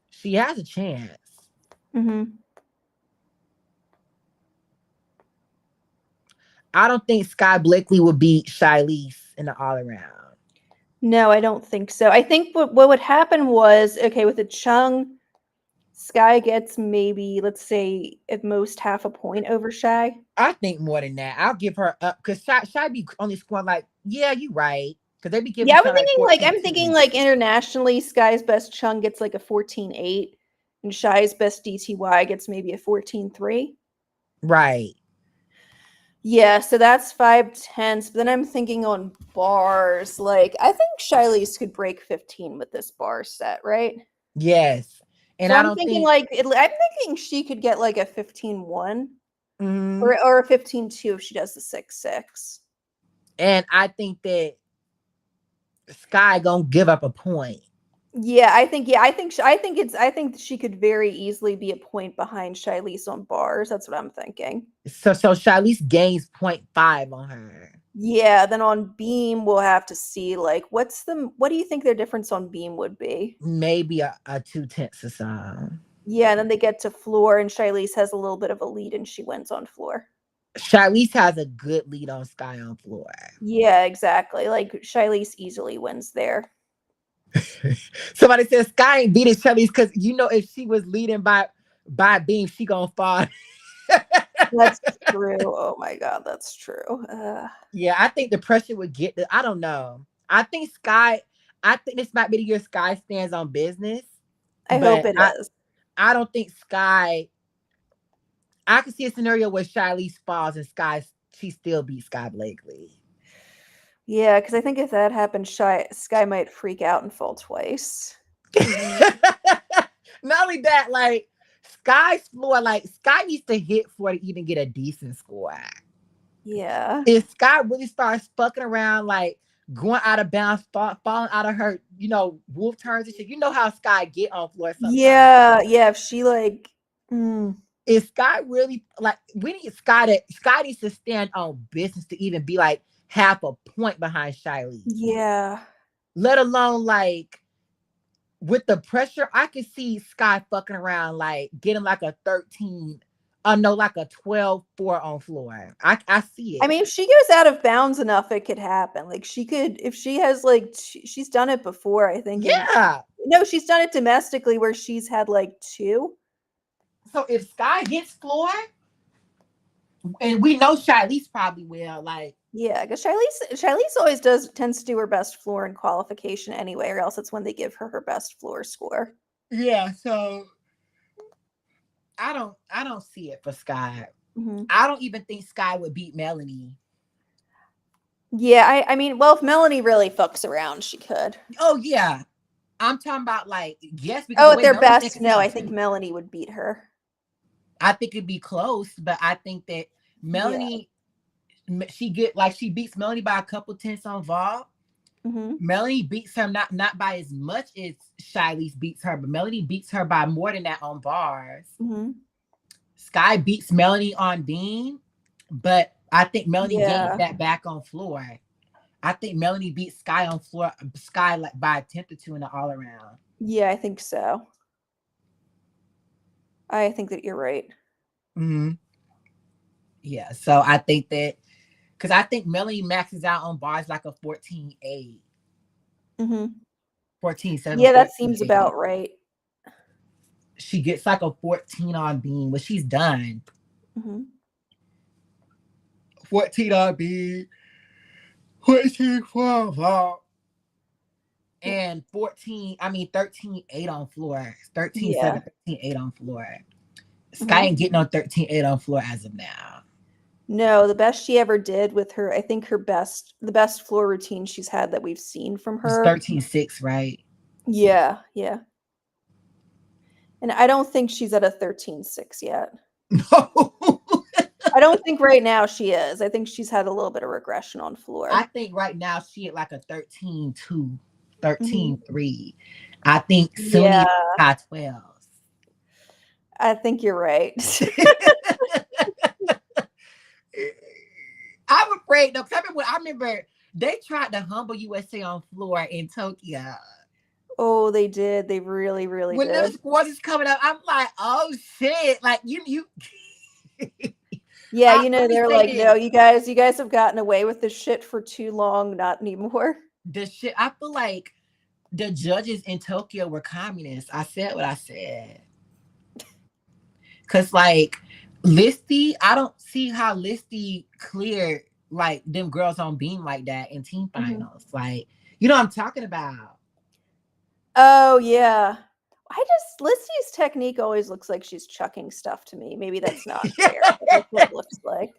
she has a chance. Hmm. I don't think Sky Blakely would beat Shilese in the all around. No, I don't think so. I think what would happen was okay with the Chung. Sky gets maybe, let's say, at most half a point over Shy. I think more than that. I'll give her up because Shy be only scoring like, yeah, you right. Because they be giving Yeah, Shy like I'm 14-2. thinking like internationally, Sky's best Chung gets like a 14-8, and Shy's best DTY gets maybe a 14-3. Right. Yeah, so that's 5/10. But then I'm thinking on bars. Like, I think Shiley's could break 15 with this bar set, right? Yes. And So I I'm don't thinking think like I'm thinking she could get like a 15-1 mm, or a 15-2 if she does the 6-6. and I think that Sky gonna give up a point. Yeah, I think she could very easily be a point behind Shiley's on bars. That's what I'm thinking. So Shilese gains point 0.5 on her. Yeah, then on beam we'll have to see like what do you think their difference on beam would be? Maybe a 2/10 or so. Yeah, and then they get to floor and Shiley's has a little bit of a lead and she wins on floor. Shilese has a good lead on Sky on floor. Yeah, exactly. Like Shiley's easily wins there. Somebody says Sky ain't beating Shilese because you know if she was leading by beam, she gonna fall. That's true. Oh my god, that's true. Yeah, I think the pressure would get I don't know. I think this might be the year Sky stands on business, I hope but it is. I don't think Sky I can see a scenario where Shilese falls and she still beats Sky Blakely. Yeah, because I think if that happens, Sky might freak out and fall twice. Not only that, like Sky's floor, like Sky needs to hit for to even get a decent score. Yeah. If Sky really starts fucking around, like going out of bounds, falling out of her, wolf turns and shit, you know how Sky get on floor sometimes. Yeah, yeah. If she like, If Sky really like, we need Sky needs to stand on business to even be like half a point behind Shiley. yeah, Let alone like with the pressure, I could see Sky fucking around, like getting like a 13, no, like a 12-4 on floor. I see I it. mean, if she goes out of bounds enough, it could happen. Like she could, if she has like, she's done it before. I think, and Yeah. no, she's done it domestically where she's had like 2. So if Sky hits floor, and we know Shiley's probably will, like, Yeah, because Charlize always tends to do her best floor in qualification anyway, or else it's when they give her her best floor score. yeah. So I don't see it for Sky. Mm-hmm. I don't even think Sky would beat Melanie. Yeah, I mean, well, if Melanie really fucks around, she could. Oh yeah, I'm talking about like, yes, because Oh, the at way their Melanie's best, no, I inconsistent think too. Melanie would beat her. I think it'd be close, but I think that Yeah. Melanie, she beats Melanie by a couple tenths on Vol. Mm-hmm. Melanie beats her not by as much as Shiley's beats her, but Melanie beats her by more than that on bars. Mm-hmm. Sky beats Melanie on beam, but I think Melanie gains Yeah. that back on floor. I think Melanie beats Sky on floor, Sky like by a tenth or two in the all around. Yeah, I think so. I think that you're right. Mm-hmm. Yeah, so I think that because I think Melanie maxes out on bars like a 14-8. Mm-hmm. 14-7, Yeah, that seems 14-8. about right. She gets like a 14 on beam, but she's done. Mm-hmm. 14 on beam, 14 for vault, and 13-8 on floor. 13-7, Yeah. 13-8 on floor. Sky Mm-hmm. ain't getting on 13-8 on floor as of now. No, the best she ever did with her, I think the best floor routine she's had that we've seen from It's her. 13-6, right? Yeah, yeah. And I don't think she's at a 13-6 yet. No. I don't think right now she is. I think she's had a little bit of regression on floor. I think right now she at like a 13-2, 13-3. Mm-hmm. I think Suni high 12s. I think you're right. I'm afraid though, because I remember they tried to humble USA on floor in Tokyo. Oh, they did. They really, really When did. those scores is coming up, I'm like, oh shit. Like you Yeah, they're like, this. no, you guys have gotten away with this shit for too long, not anymore. The shit, I feel like the judges in Tokyo were communists. I said what I said. Cause like Listy, I don't see how Listy cleared like them girls on beam like that in team finals. Mm-hmm. Like, you know what I'm talking about. Oh yeah. Listy's technique always looks like she's chucking stuff to me. Maybe that's not fair, but that's what it looks like.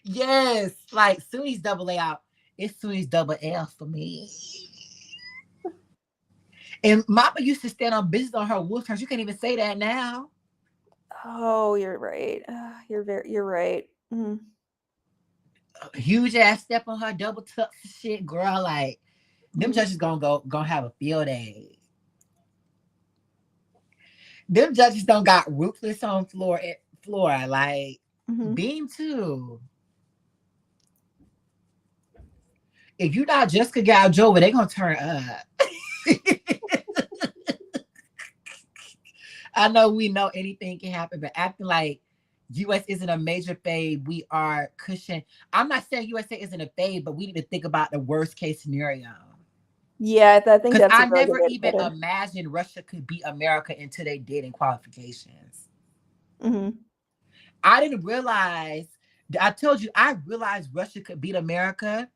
Yes, like Suni's double A out. It's Suni's double L for me. And Mama used to stand on business on her wolf turns. You can't even say that now. Oh, you're right. You're right. Mm. Huge ass step on her double tucks and shit, girl. Like them judges gonna have a field day. Them judges don't got ruthless on floor like beam too. If you not Jessica Galjova, they gonna turn up. I know we know anything can happen, but acting like US isn't a major fade, we are cushion. I'm not saying USA isn't a fade, but we need to think about the worst case scenario. Yeah, I think that's. I never even imagined Russia could beat America until they did in qualifications. Mm-hmm. I didn't realize. I told you I realized Russia could beat America,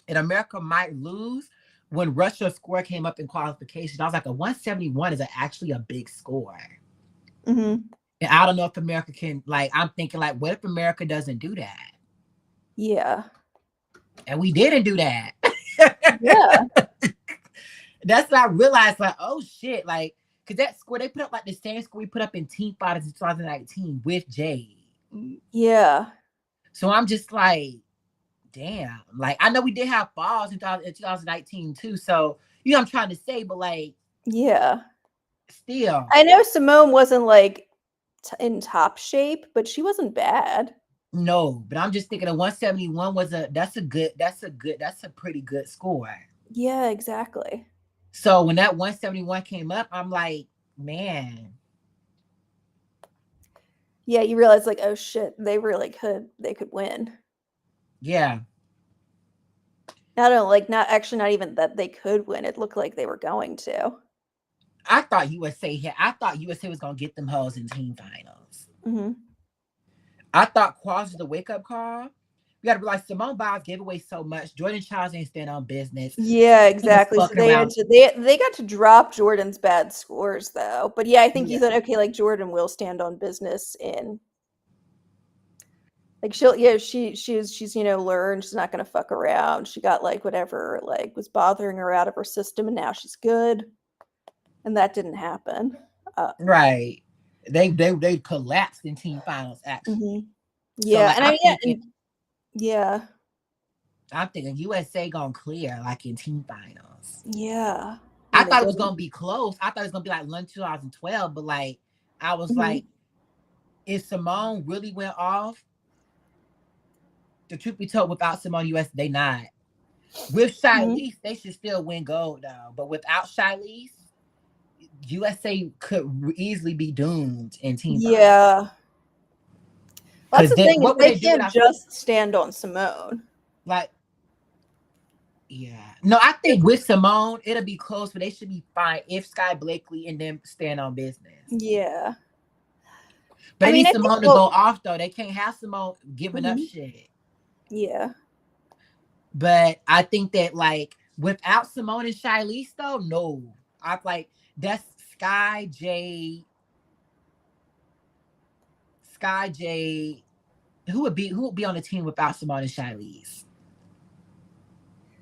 and America might lose when Russia's score came up in qualification. I was like, a 171 is actually a big score. Mm-hmm. And I don't know if America can. Like, I'm thinking, like, what if America doesn't do that? Yeah. And we didn't do that. Yeah. That's what I realized, like, oh shit, like, because that score, they put up like the same score we put up in team finals in 2019 with Jade. Yeah. So I'm just like, damn. Like, I know we did have falls in 2019 too. So, you know what I'm trying to say, but like, yeah. Still. I know Simone wasn't like in top shape, but she wasn't bad. No, but I'm just thinking a 171 that's a pretty good score. Yeah, exactly. So when that 171 came up, I'm like, man. Yeah, you realize like, oh shit, they could win. Yeah. Not even that they could win. It looked like they were going to. I thought USA was gonna get them hoes in team finals. Mm-hmm. I thought Quaz was the wake up call. You gotta realize Simone Biles gave away so much. Jordan Childs ain't stand on business. Yeah, exactly. So they got to drop Jordan's bad scores though. But yeah, I think you thought, okay, like Jordan will stand on business in like she's learned she's not gonna fuck around. She got like whatever like was bothering her out of her system, and now she's good. And that didn't happen. Right. They collapsed in team finals actually. Mm-hmm. Yeah, so, like, yeah. I'm thinking USA gonna clear like in team finals. Yeah. I thought it was gonna be close. I thought it was gonna be like London 2012, but like I was like, if Simone really went off, the truth be told, without Simone US, they not. With Shilese, they should still win gold though. But without Shilese, USA could easily be doomed in team finals. Yeah. Well, that's the thing, is they can't just stand on Simone. Like, yeah. No, I think with Simone, it'll be close, but they should be fine if Sky Blakely and them stand on business. Yeah. But they need Simone to go off, though. They can't have Simone giving up shit. Yeah. But I think that, like, without Simone and Shilese, though, no. I like, that's Sky, Jade. Who would be on the team without Simone and Shilese?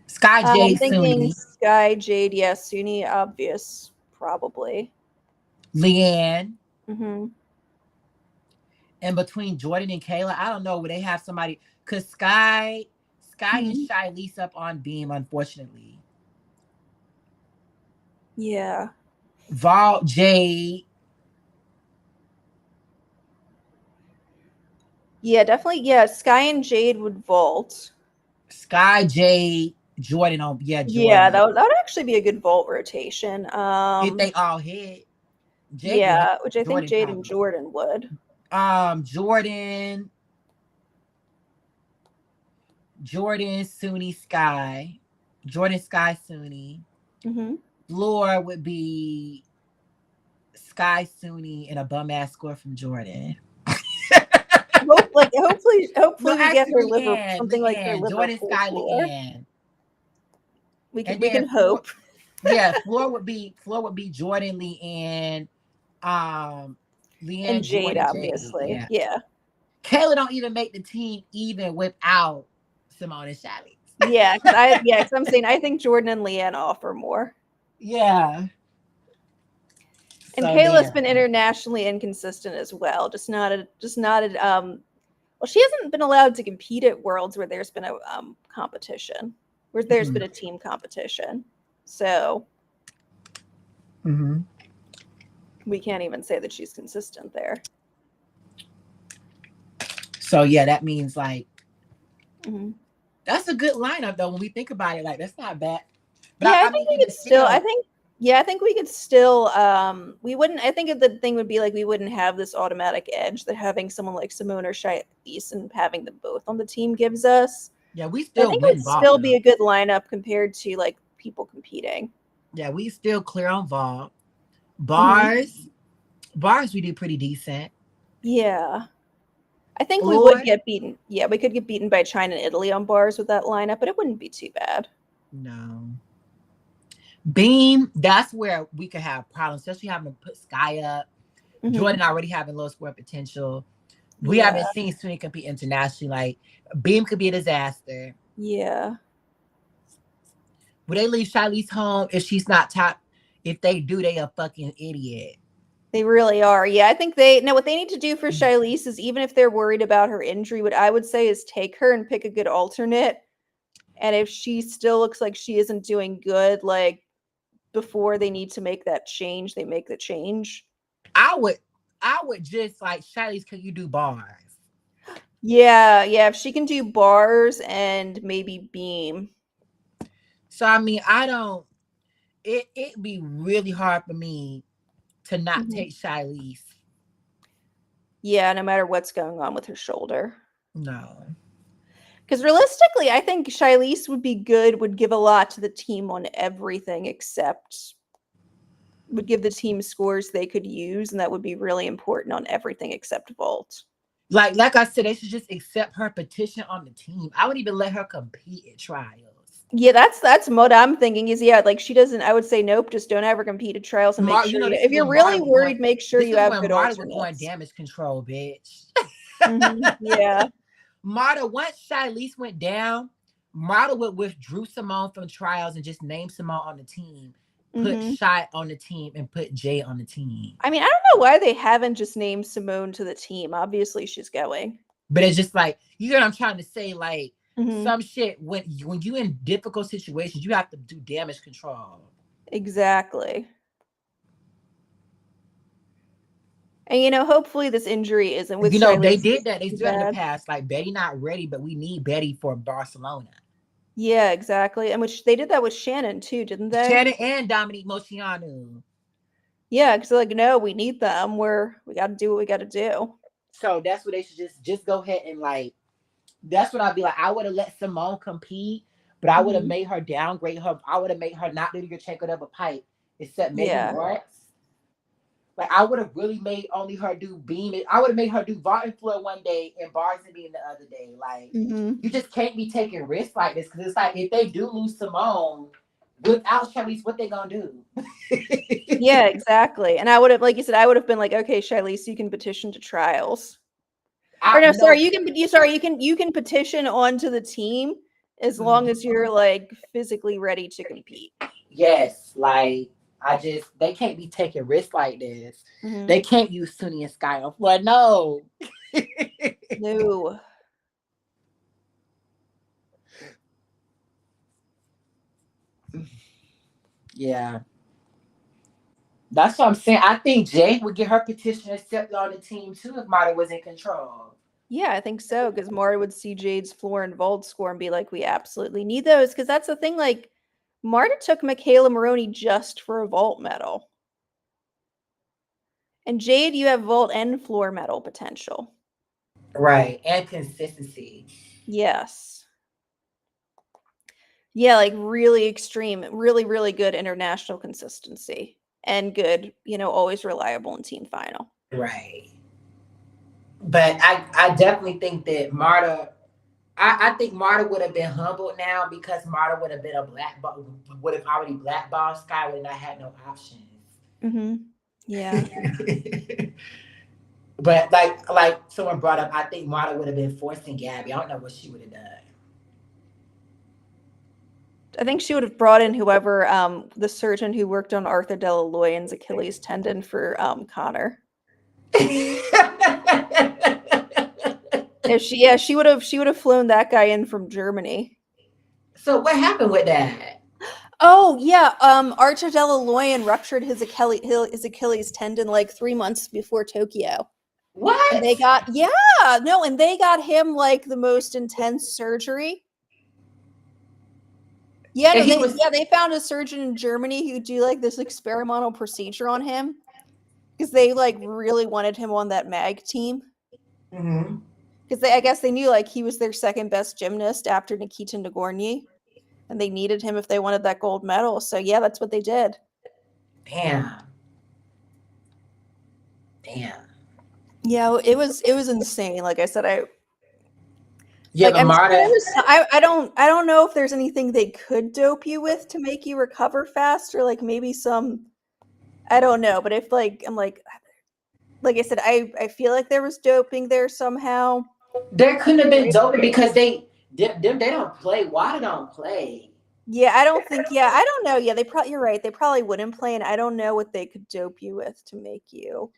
Sky, Jade, I'm thinking Suni. Sky, Jade, yeah, Suni, obvious, probably. Leanne. Mm-hmm. And between Jordan and Kayla, I don't know, would they have somebody? Because Sky and Shilese up on Beam, unfortunately. Yeah. Vault, Jade. Yeah, definitely. Yeah, Sky and Jade would vault. Sky, Jade, Jordan on. Yeah, Jordan. Yeah, that would actually be a good vault rotation. If they all hit. Jade yeah, which I think Jade and Jordan would. Jordan, Suni, Sky. Jordan, Sky, Suni. Mm-hmm. Floor would be Sky, Suni, and a bum ass score from Jordan. Hopefully we get her liver something like her liver. Jordan, Sky, Leanne. We can hope. Yeah, floor would be Jordan, Leanne, and Jade, Jordan, obviously. Yeah. Kayla don't even make the team even without Simone and Shilese. Yeah, because I'm saying I think Jordan and Leanne offer more. Yeah. And so, Kayla's been internationally inconsistent as well. Just not at well, she hasn't been allowed to compete at Worlds where there's been a competition, where there's been a team competition. So we can't even say that she's consistent there. So yeah, that means like that's a good lineup though. When we think about it, like that's not bad. But yeah, I think we could still. I think we could still. We wouldn't. I think the thing would be like we wouldn't have this automatic edge that having someone like Simone or Shilese and having them both on the team gives us. Yeah, we still. I think it would still be a good lineup compared to like people competing. Yeah, we still clear on vault. Bars, we do pretty decent. Yeah. I think we would get beaten. Yeah, we could get beaten by China and Italy on bars with that lineup, but it wouldn't be too bad. No. Beam, that's where we could have problems, especially having to put Sky up. Jordan already having low score potential. We haven't seen Suni compete internationally. Like, Beam could be a disaster. Yeah. Would they leave Shilese home if she's not top? If they do, they a fucking idiot. They really are. Yeah, I think what they need to do for Shilese is, even if they're worried about her injury, what I would say is take her and pick a good alternate. And if she still looks like she isn't doing good, like before they need to make that change, they make the change. I would just like, Shilese, can you do bars? Yeah, if she can do bars and maybe beam. So I mean, I don't. It'd be really hard for me to not take Shilese. Yeah, no matter what's going on with her shoulder. No. Because realistically, I think Shilese would be good, would give a lot to the team on everything except would give the team scores they could use, and that would be really important on everything except vault. Like I said, they should just accept her petition on the team. I would even let her compete at trials. Yeah, that's what I'm thinking is, like she doesn't, I would say nope, just don't ever compete at trials and make sure if you're really worried, make sure you have good alternates. Marta was going damage control, bitch. Yeah. Marta, once Shilese went down, Marta would withdrew Simone from trials and just named Simone on the team, put Shy on the team, and put Jay on the team. I mean, I don't know why they haven't just named Simone to the team. Obviously, she's going. But it's just like, you know what I'm trying to say? Like, some shit, when you in difficult situations, you have to do damage control. Exactly. And, hopefully this injury isn't with Shilese. They did that. They did that in the past. Like, Betty not ready, but we need Betty for Barcelona. Yeah, exactly. And which they did that with Shannon, too, didn't they? Shannon and Dominique Moceanu. Yeah, because they're like, no, we need them. We got to do what we got to do. So that's what they should just go ahead and, like, that's what I'd be like. I would have let Simone compete, but I would have made her downgrade her. I would have made her not do your check it up a pipe, except maybe Marks. Like, I would have really made only her do beam. I would have made her do vault and floor one day and bars and beam the other day. Like, you just can't be taking risks like this, because it's like, if they do lose Simone without Shilese, what they gonna do? Yeah, exactly. And I would have, like you said, I would have been like, okay, Shilese, you can petition to trials. You can petition onto the team as long as you're like physically ready to compete. Yes, like, they can't be taking risks like this. They can't use Sunny and Sky on floor. No. No. Yeah. That's what I'm saying. I think Jade would get her petition accepted on the team too if Marta was in control. Yeah, I think so, because Marta would see Jade's floor and vault score and be like, we absolutely need those, because that's the thing, like, Marta took Michaela Maroney just for a vault medal. And Jade, you have vault and floor medal potential. Right, and consistency. Yes. Yeah, like really extreme, really, really good international consistency. And good, always reliable in team final. Right. But I definitely think that Marta, I think Marta would have been humbled now, because Marta would have been would have already blackballed Sky, would not had no options. Yeah. But like someone brought up, I think Marta would have been forcing Gabby. I don't know what she would have done. I think she would have brought in whoever, the surgeon who worked on Arthur Delaloyan's Achilles tendon for Connor. She would have flown that guy in from Germany. So what happened with that? Oh yeah, Arthur Delaloyan ruptured his Achilles tendon like 3 months before Tokyo. What? And they got him like the most intense surgery. Yeah, they found a surgeon in Germany who do like this experimental procedure on him, because they like really wanted him on that MAG team. Because I guess they knew like he was their second best gymnast after Nikita Nagorny, and they needed him if they wanted that gold medal. So yeah, that's what they did. Damn. Yeah, it was insane. Like I said, Marta. I don't know if there's anything they could dope you with to make you recover faster. Like maybe some, I don't know. But if like I said, I feel like there was doping there somehow. There couldn't have been doping, because they don't play. Wada don't play. Yeah, I don't think. Yeah, I don't know. Yeah, you're right. They probably wouldn't play, and I don't know what they could dope you with to make you.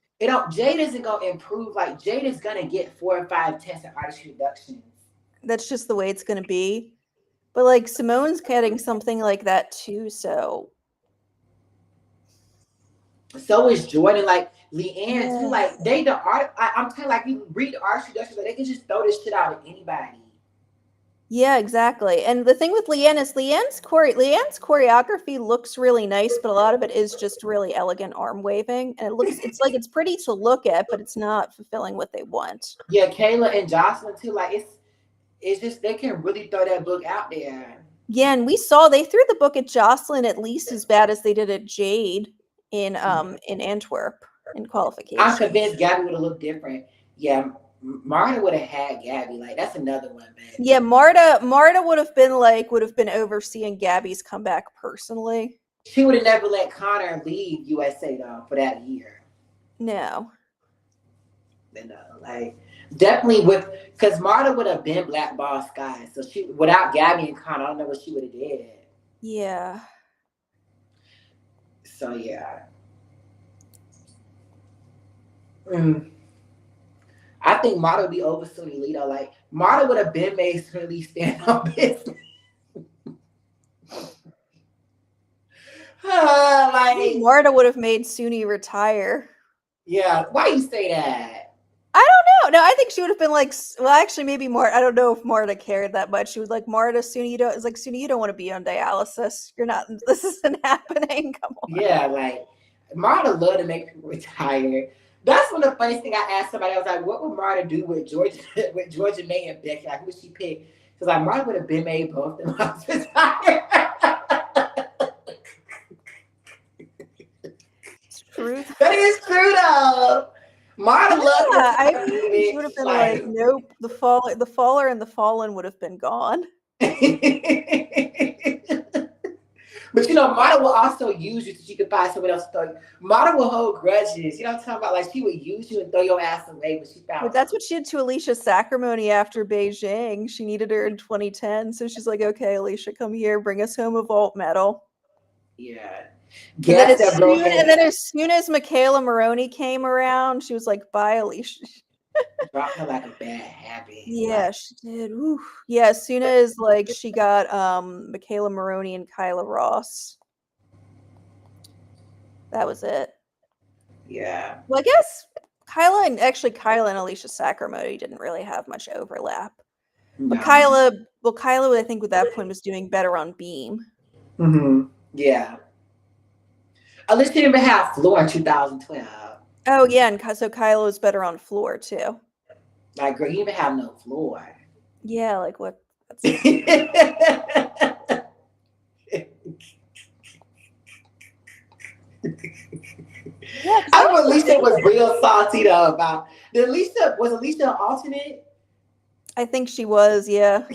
Jade isn't gonna improve. Like Jade is gonna get 4 or 5 tests in artistry reductions. That's just the way it's gonna be. But like Simone's getting something like that too, so is Jordan. Like Leanne too. yeah. Like they the art. I'm telling like you read the artistry reductions, like they can just throw this shit out at anybody. Yeah, exactly. And the thing with Leanne is Leanne's choreography looks really nice, but a lot of it is just really elegant arm waving. And it's pretty to look at, but it's not fulfilling what they want. Yeah, Kayla and Jocelyn too. Like it's just they can really throw that book out there. Yeah, and we saw they threw the book at Jocelyn at least as bad as they did at Jade in Antwerp in qualification. I'm convinced Gabby would have looked different. Yeah, Marta would have had Gabby. Like that's another one, man. Yeah, Marta would have been overseeing Gabby's comeback personally. She would have never let Connor leave USA though for that year. No. No, like definitely because Marta would have been Black Ball Sky. So she without Gabby and Connor, I don't know what she would have did. Yeah. So yeah. I think Marta would be over Suni Lee though. Like Marta would have been made Suni Lee stand on business. Like Marta would have made Suni retire. Yeah, why you say that? I don't know. No, I think she would have been like, well, actually, maybe Marta. I don't know if Marta cared that much. She was like, Marta, Suni, you don't want to be on dialysis. You're not. This isn't happening. Come on. Yeah, like Marta loved to make people retire. That's one of the funniest thing I asked somebody. I was like, what would Marta do with Georgia May and Becky? Like, who would she pick? Because like Marta would have been made both of them retire. It's true. That is true though. Marta loved it. I mean, she would have been like, nope. The faller and the fallen would have been gone. But you know, Marta will also use you so she could find someone else to throw you. Marta will hold grudges. You know what I'm talking about? Like she would use you and throw your ass away when she found. But that's what she did to Alicia Sacramone after Beijing. She needed her in 2010, so she's like, "Okay, Alicia, come here, bring us home a vault medal." Yeah. And then as soon as Michaela Maroney came around, she was like, "Bye, Alicia." Dropped her like a bad habit. Yeah, like, she did. Ooh. Yeah, as soon as like she got Michaela Maroney and Kyla Ross. That was it. Yeah. Well, I guess Kyla and Alicia Sacramone didn't really have much overlap. No. But Kyla, I think at that point was doing better on Beam. Mm-hmm. Yeah. Alicia didn't even have floor in 2012. Oh yeah, and so Kyla was better on floor too. Like, girl, you even have no floor. Yeah, like what? Yeah, I know Alicia was real salty though about. Was Alicia an alternate? I think she was. Yeah.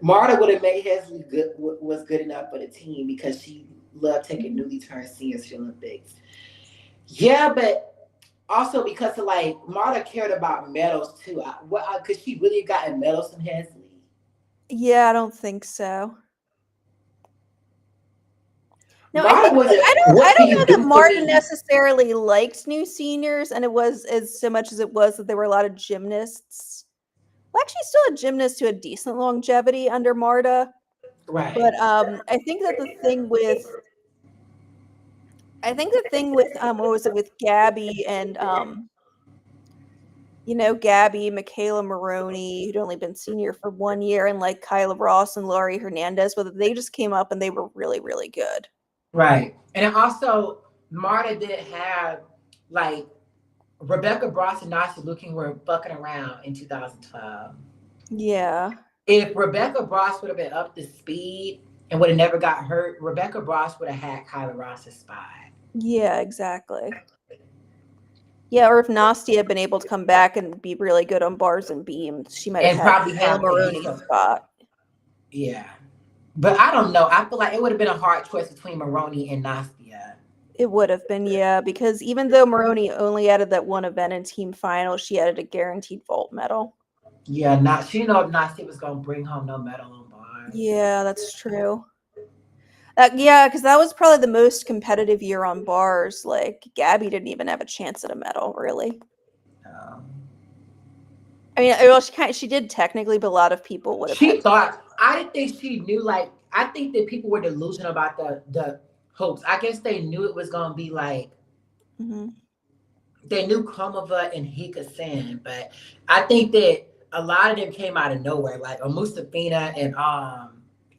Marta would have made Hesley was good enough for the team because she loved taking newly turned seniors to Olympics. Yeah, but also because of like Marta cared about medals too. Could she really have gotten medals from Hesley? Yeah, I don't think so. No, I don't know that Marta necessarily liked new seniors, and it was as so much as it was that there were a lot of gymnasts. Well, actually, still a gymnast who had decent longevity under Marta. Right. But I think that the thing with what was it with Gabby and Gabby, Michaela Maroney, who'd only been senior for 1 year, and like Kyla Ross and Laurie Hernandez, whether they just came up and they were really, really good. Right. And also Marta didn't have like Rebecca Bross and Nasty Looking were fucking around in 2012. Yeah. If Rebecca Bross would have been up to speed and would have never got hurt, Rebecca Bross would have had Kyla Ross's spot. Yeah, exactly. Yeah, or if Nasty had been able to come back and be really good on bars and beams, she might have probably had Maroney's spot. Yeah. But I don't know. I feel like it would have been a hard choice between Maroney and Nastia. It would have been, yeah, because even though Maroney only added that one event in team final, she added a guaranteed vault medal. Yeah, not she didn't know if Nasty was gonna bring home no medal on bars. Yeah, that's true. Yeah, because that was probably the most competitive year on bars. Like Gabby didn't even have a chance at a medal, really. Um, I mean, well, she did technically, but a lot of people would have had. she thought I didn't think she knew. Like I think that people were delusional about the hopes. I guess they knew it was gonna be like Mm-hmm. they knew Kromova and Hika Sen, but I think that a lot of them came out of nowhere, like Mustafina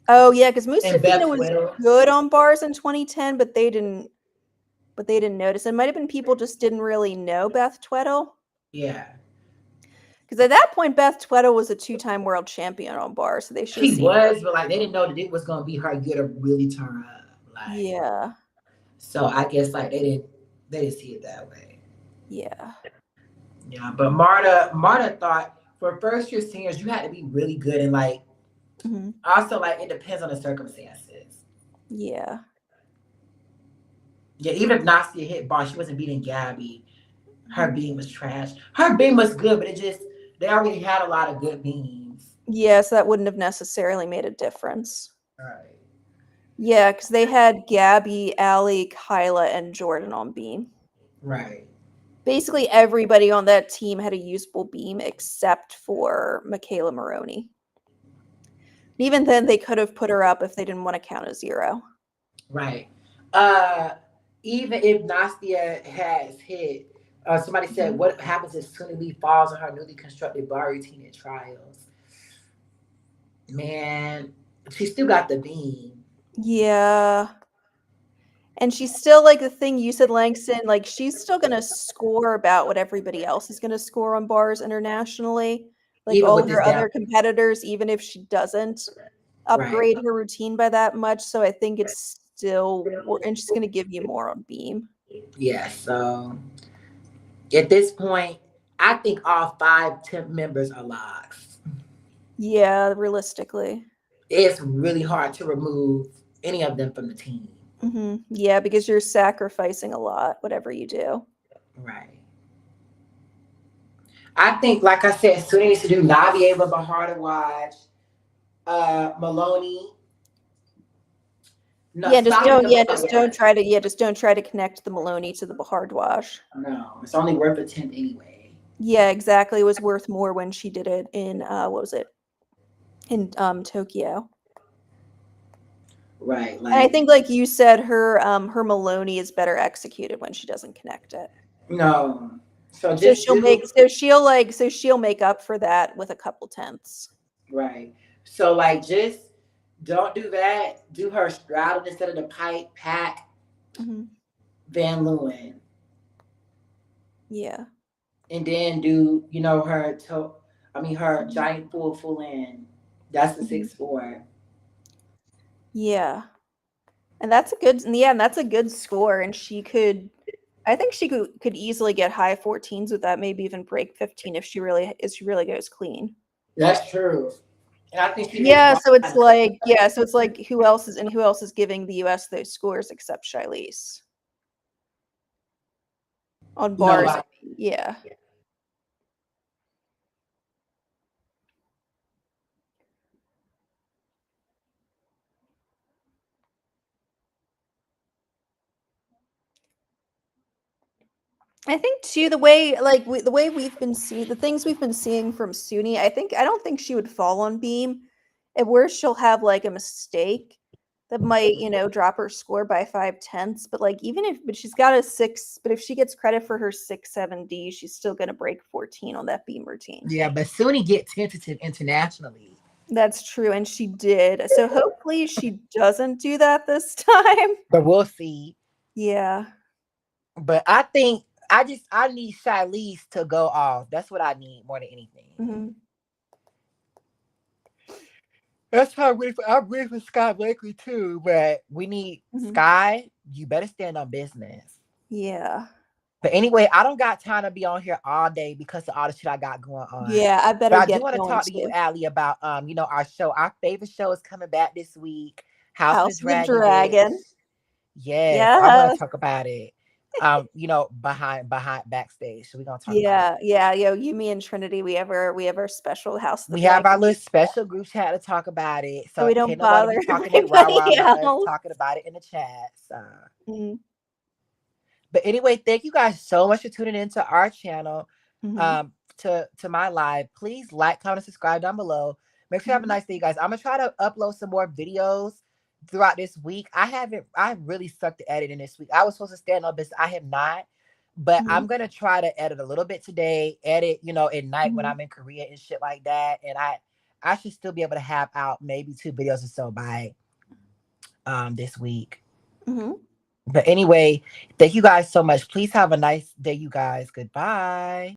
Oh yeah, because and Beth Mustafina was Twiddle. good on bars in 2010, but they didn't. But they didn't notice. It might have been people just didn't really know Beth Tweddle. Yeah. Because at that point, Beth Tweddle was a 2-time world champion on bars, so they should have She seen. was, but like they didn't know that it was gonna be her year to really turn up. Like Yeah. so I guess like they didn't see it that way. Yeah. Yeah, but Marta thought for first year seniors you had to be really good and like Mm-hmm. also like it depends on the circumstances. Yeah. Yeah, even if Nastia hit bar, she wasn't beating Gabby. Her Mhm. beam was trash. Her beam was good, but it just they already had a lot of good beams. Yeah, so that wouldn't have necessarily made a difference. Right. Yeah, because they had Gabby, Allie, Kyla, and Jordan on beam. Right. Basically, everybody on that team had a usable beam except for Michaela Maroney. Even then, they could have put her up if they didn't want to count a 0. Right. Uh, even if Nastia has hit, somebody said, Mhm. what happens if Sunny falls on her newly constructed bar routine at trials? Man, she still got the beam. Yeah. And she's still like the thing you said, Langston, like she's still going to score about what everybody else is going to score on bars internationally. Like Even all with this her down. other competitors, even if she doesn't Right. upgrade her routine by that much. So I think it's still, and she's going to give you more on beam. Yeah, so at this point, I think all five temp members are locks. Yeah, realistically. It's really hard to remove any of them from the team. Yeah, because you're sacrificing a lot, whatever you do. Right. I think, like I said, Sunny needs to do Navieva Bahar to watch, Maloney. No, Yeah, just Sasha don't. Yeah, Malone, just yeah. don't try to. Yeah, just don't try to connect the Maloney to the hard wash. No, it's only worth a tenth anyway. Yeah, exactly. It was worth more when she did it in what was it? In Tokyo. Right, And I like think like you said, her Maloney is better executed when she doesn't connect it. no. So So just do she'll make up for that with a couple tenths. right. So like just don't do that. Do her straddle instead of the pipe pack Hmm. Van Leeuwen. Yeah. And then do her toe her Hmm. giant full in. That's the Hmm. 6'4". Yeah. And that's a good score. And I think she could easily get high 14s with that, maybe even break 15 if she really goes clean. That's true. And I think she hits Yeah, bar so it's at the same like time. who else is giving the US those scores except Shilese on No, bars. like Yeah. I think too the way we've been seeing the things we've been seeing from Suni, I don't think she would fall on beam. At worst, she'll have like a mistake that might drop her score by 5/10. But like but she's got a 6. But if she gets credit for her 6/7D, she's still gonna break 14 on that beam routine. yeah, but Suni get tentative internationally. That's true, and she did. So hopefully she doesn't do that this time. But we'll see. Yeah. But I think I need Shilese to go off. That's what I need more than anything. Hmm. That's how I'm ready for Sky Blakely too, but we need Hmm. Sky. You better stand on business. Yeah. But anyway, I don't got time to be on here all day because of all the shit I got going on. Yeah, I But better I do get want to going talk to you, too. Allie, about our show. Our favorite show is coming back this week. House of the House of the Dragon, bitch. Dragon. Yes, I want Yeah. to talk about it. You know, behind backstage. So we're gonna talk about it. Yeah. Yo, you, me, and Trinity, we have our special House of the We have our Dragon. little special group chat to talk about it. So So we don't can't nobody bother be talking that rah rah anybody about us else. talking about it in the chat. So. Mm. But anyway, thank you guys so much for tuning into our channel, to my live. Please like, comment, subscribe down below. Make sure you have a nice day, you guys. I'm gonna try to upload some more videos throughout this week. I really sucked at editing this week. I was supposed to stand on this. I have not. But I'm gonna try to edit a little bit today, edit, you know, at night when I'm in Korea and shit like that. And I should still be able to have out maybe 2 videos or so by this week. But anyway, thank you guys so much. Please have a nice day, you guys. Goodbye.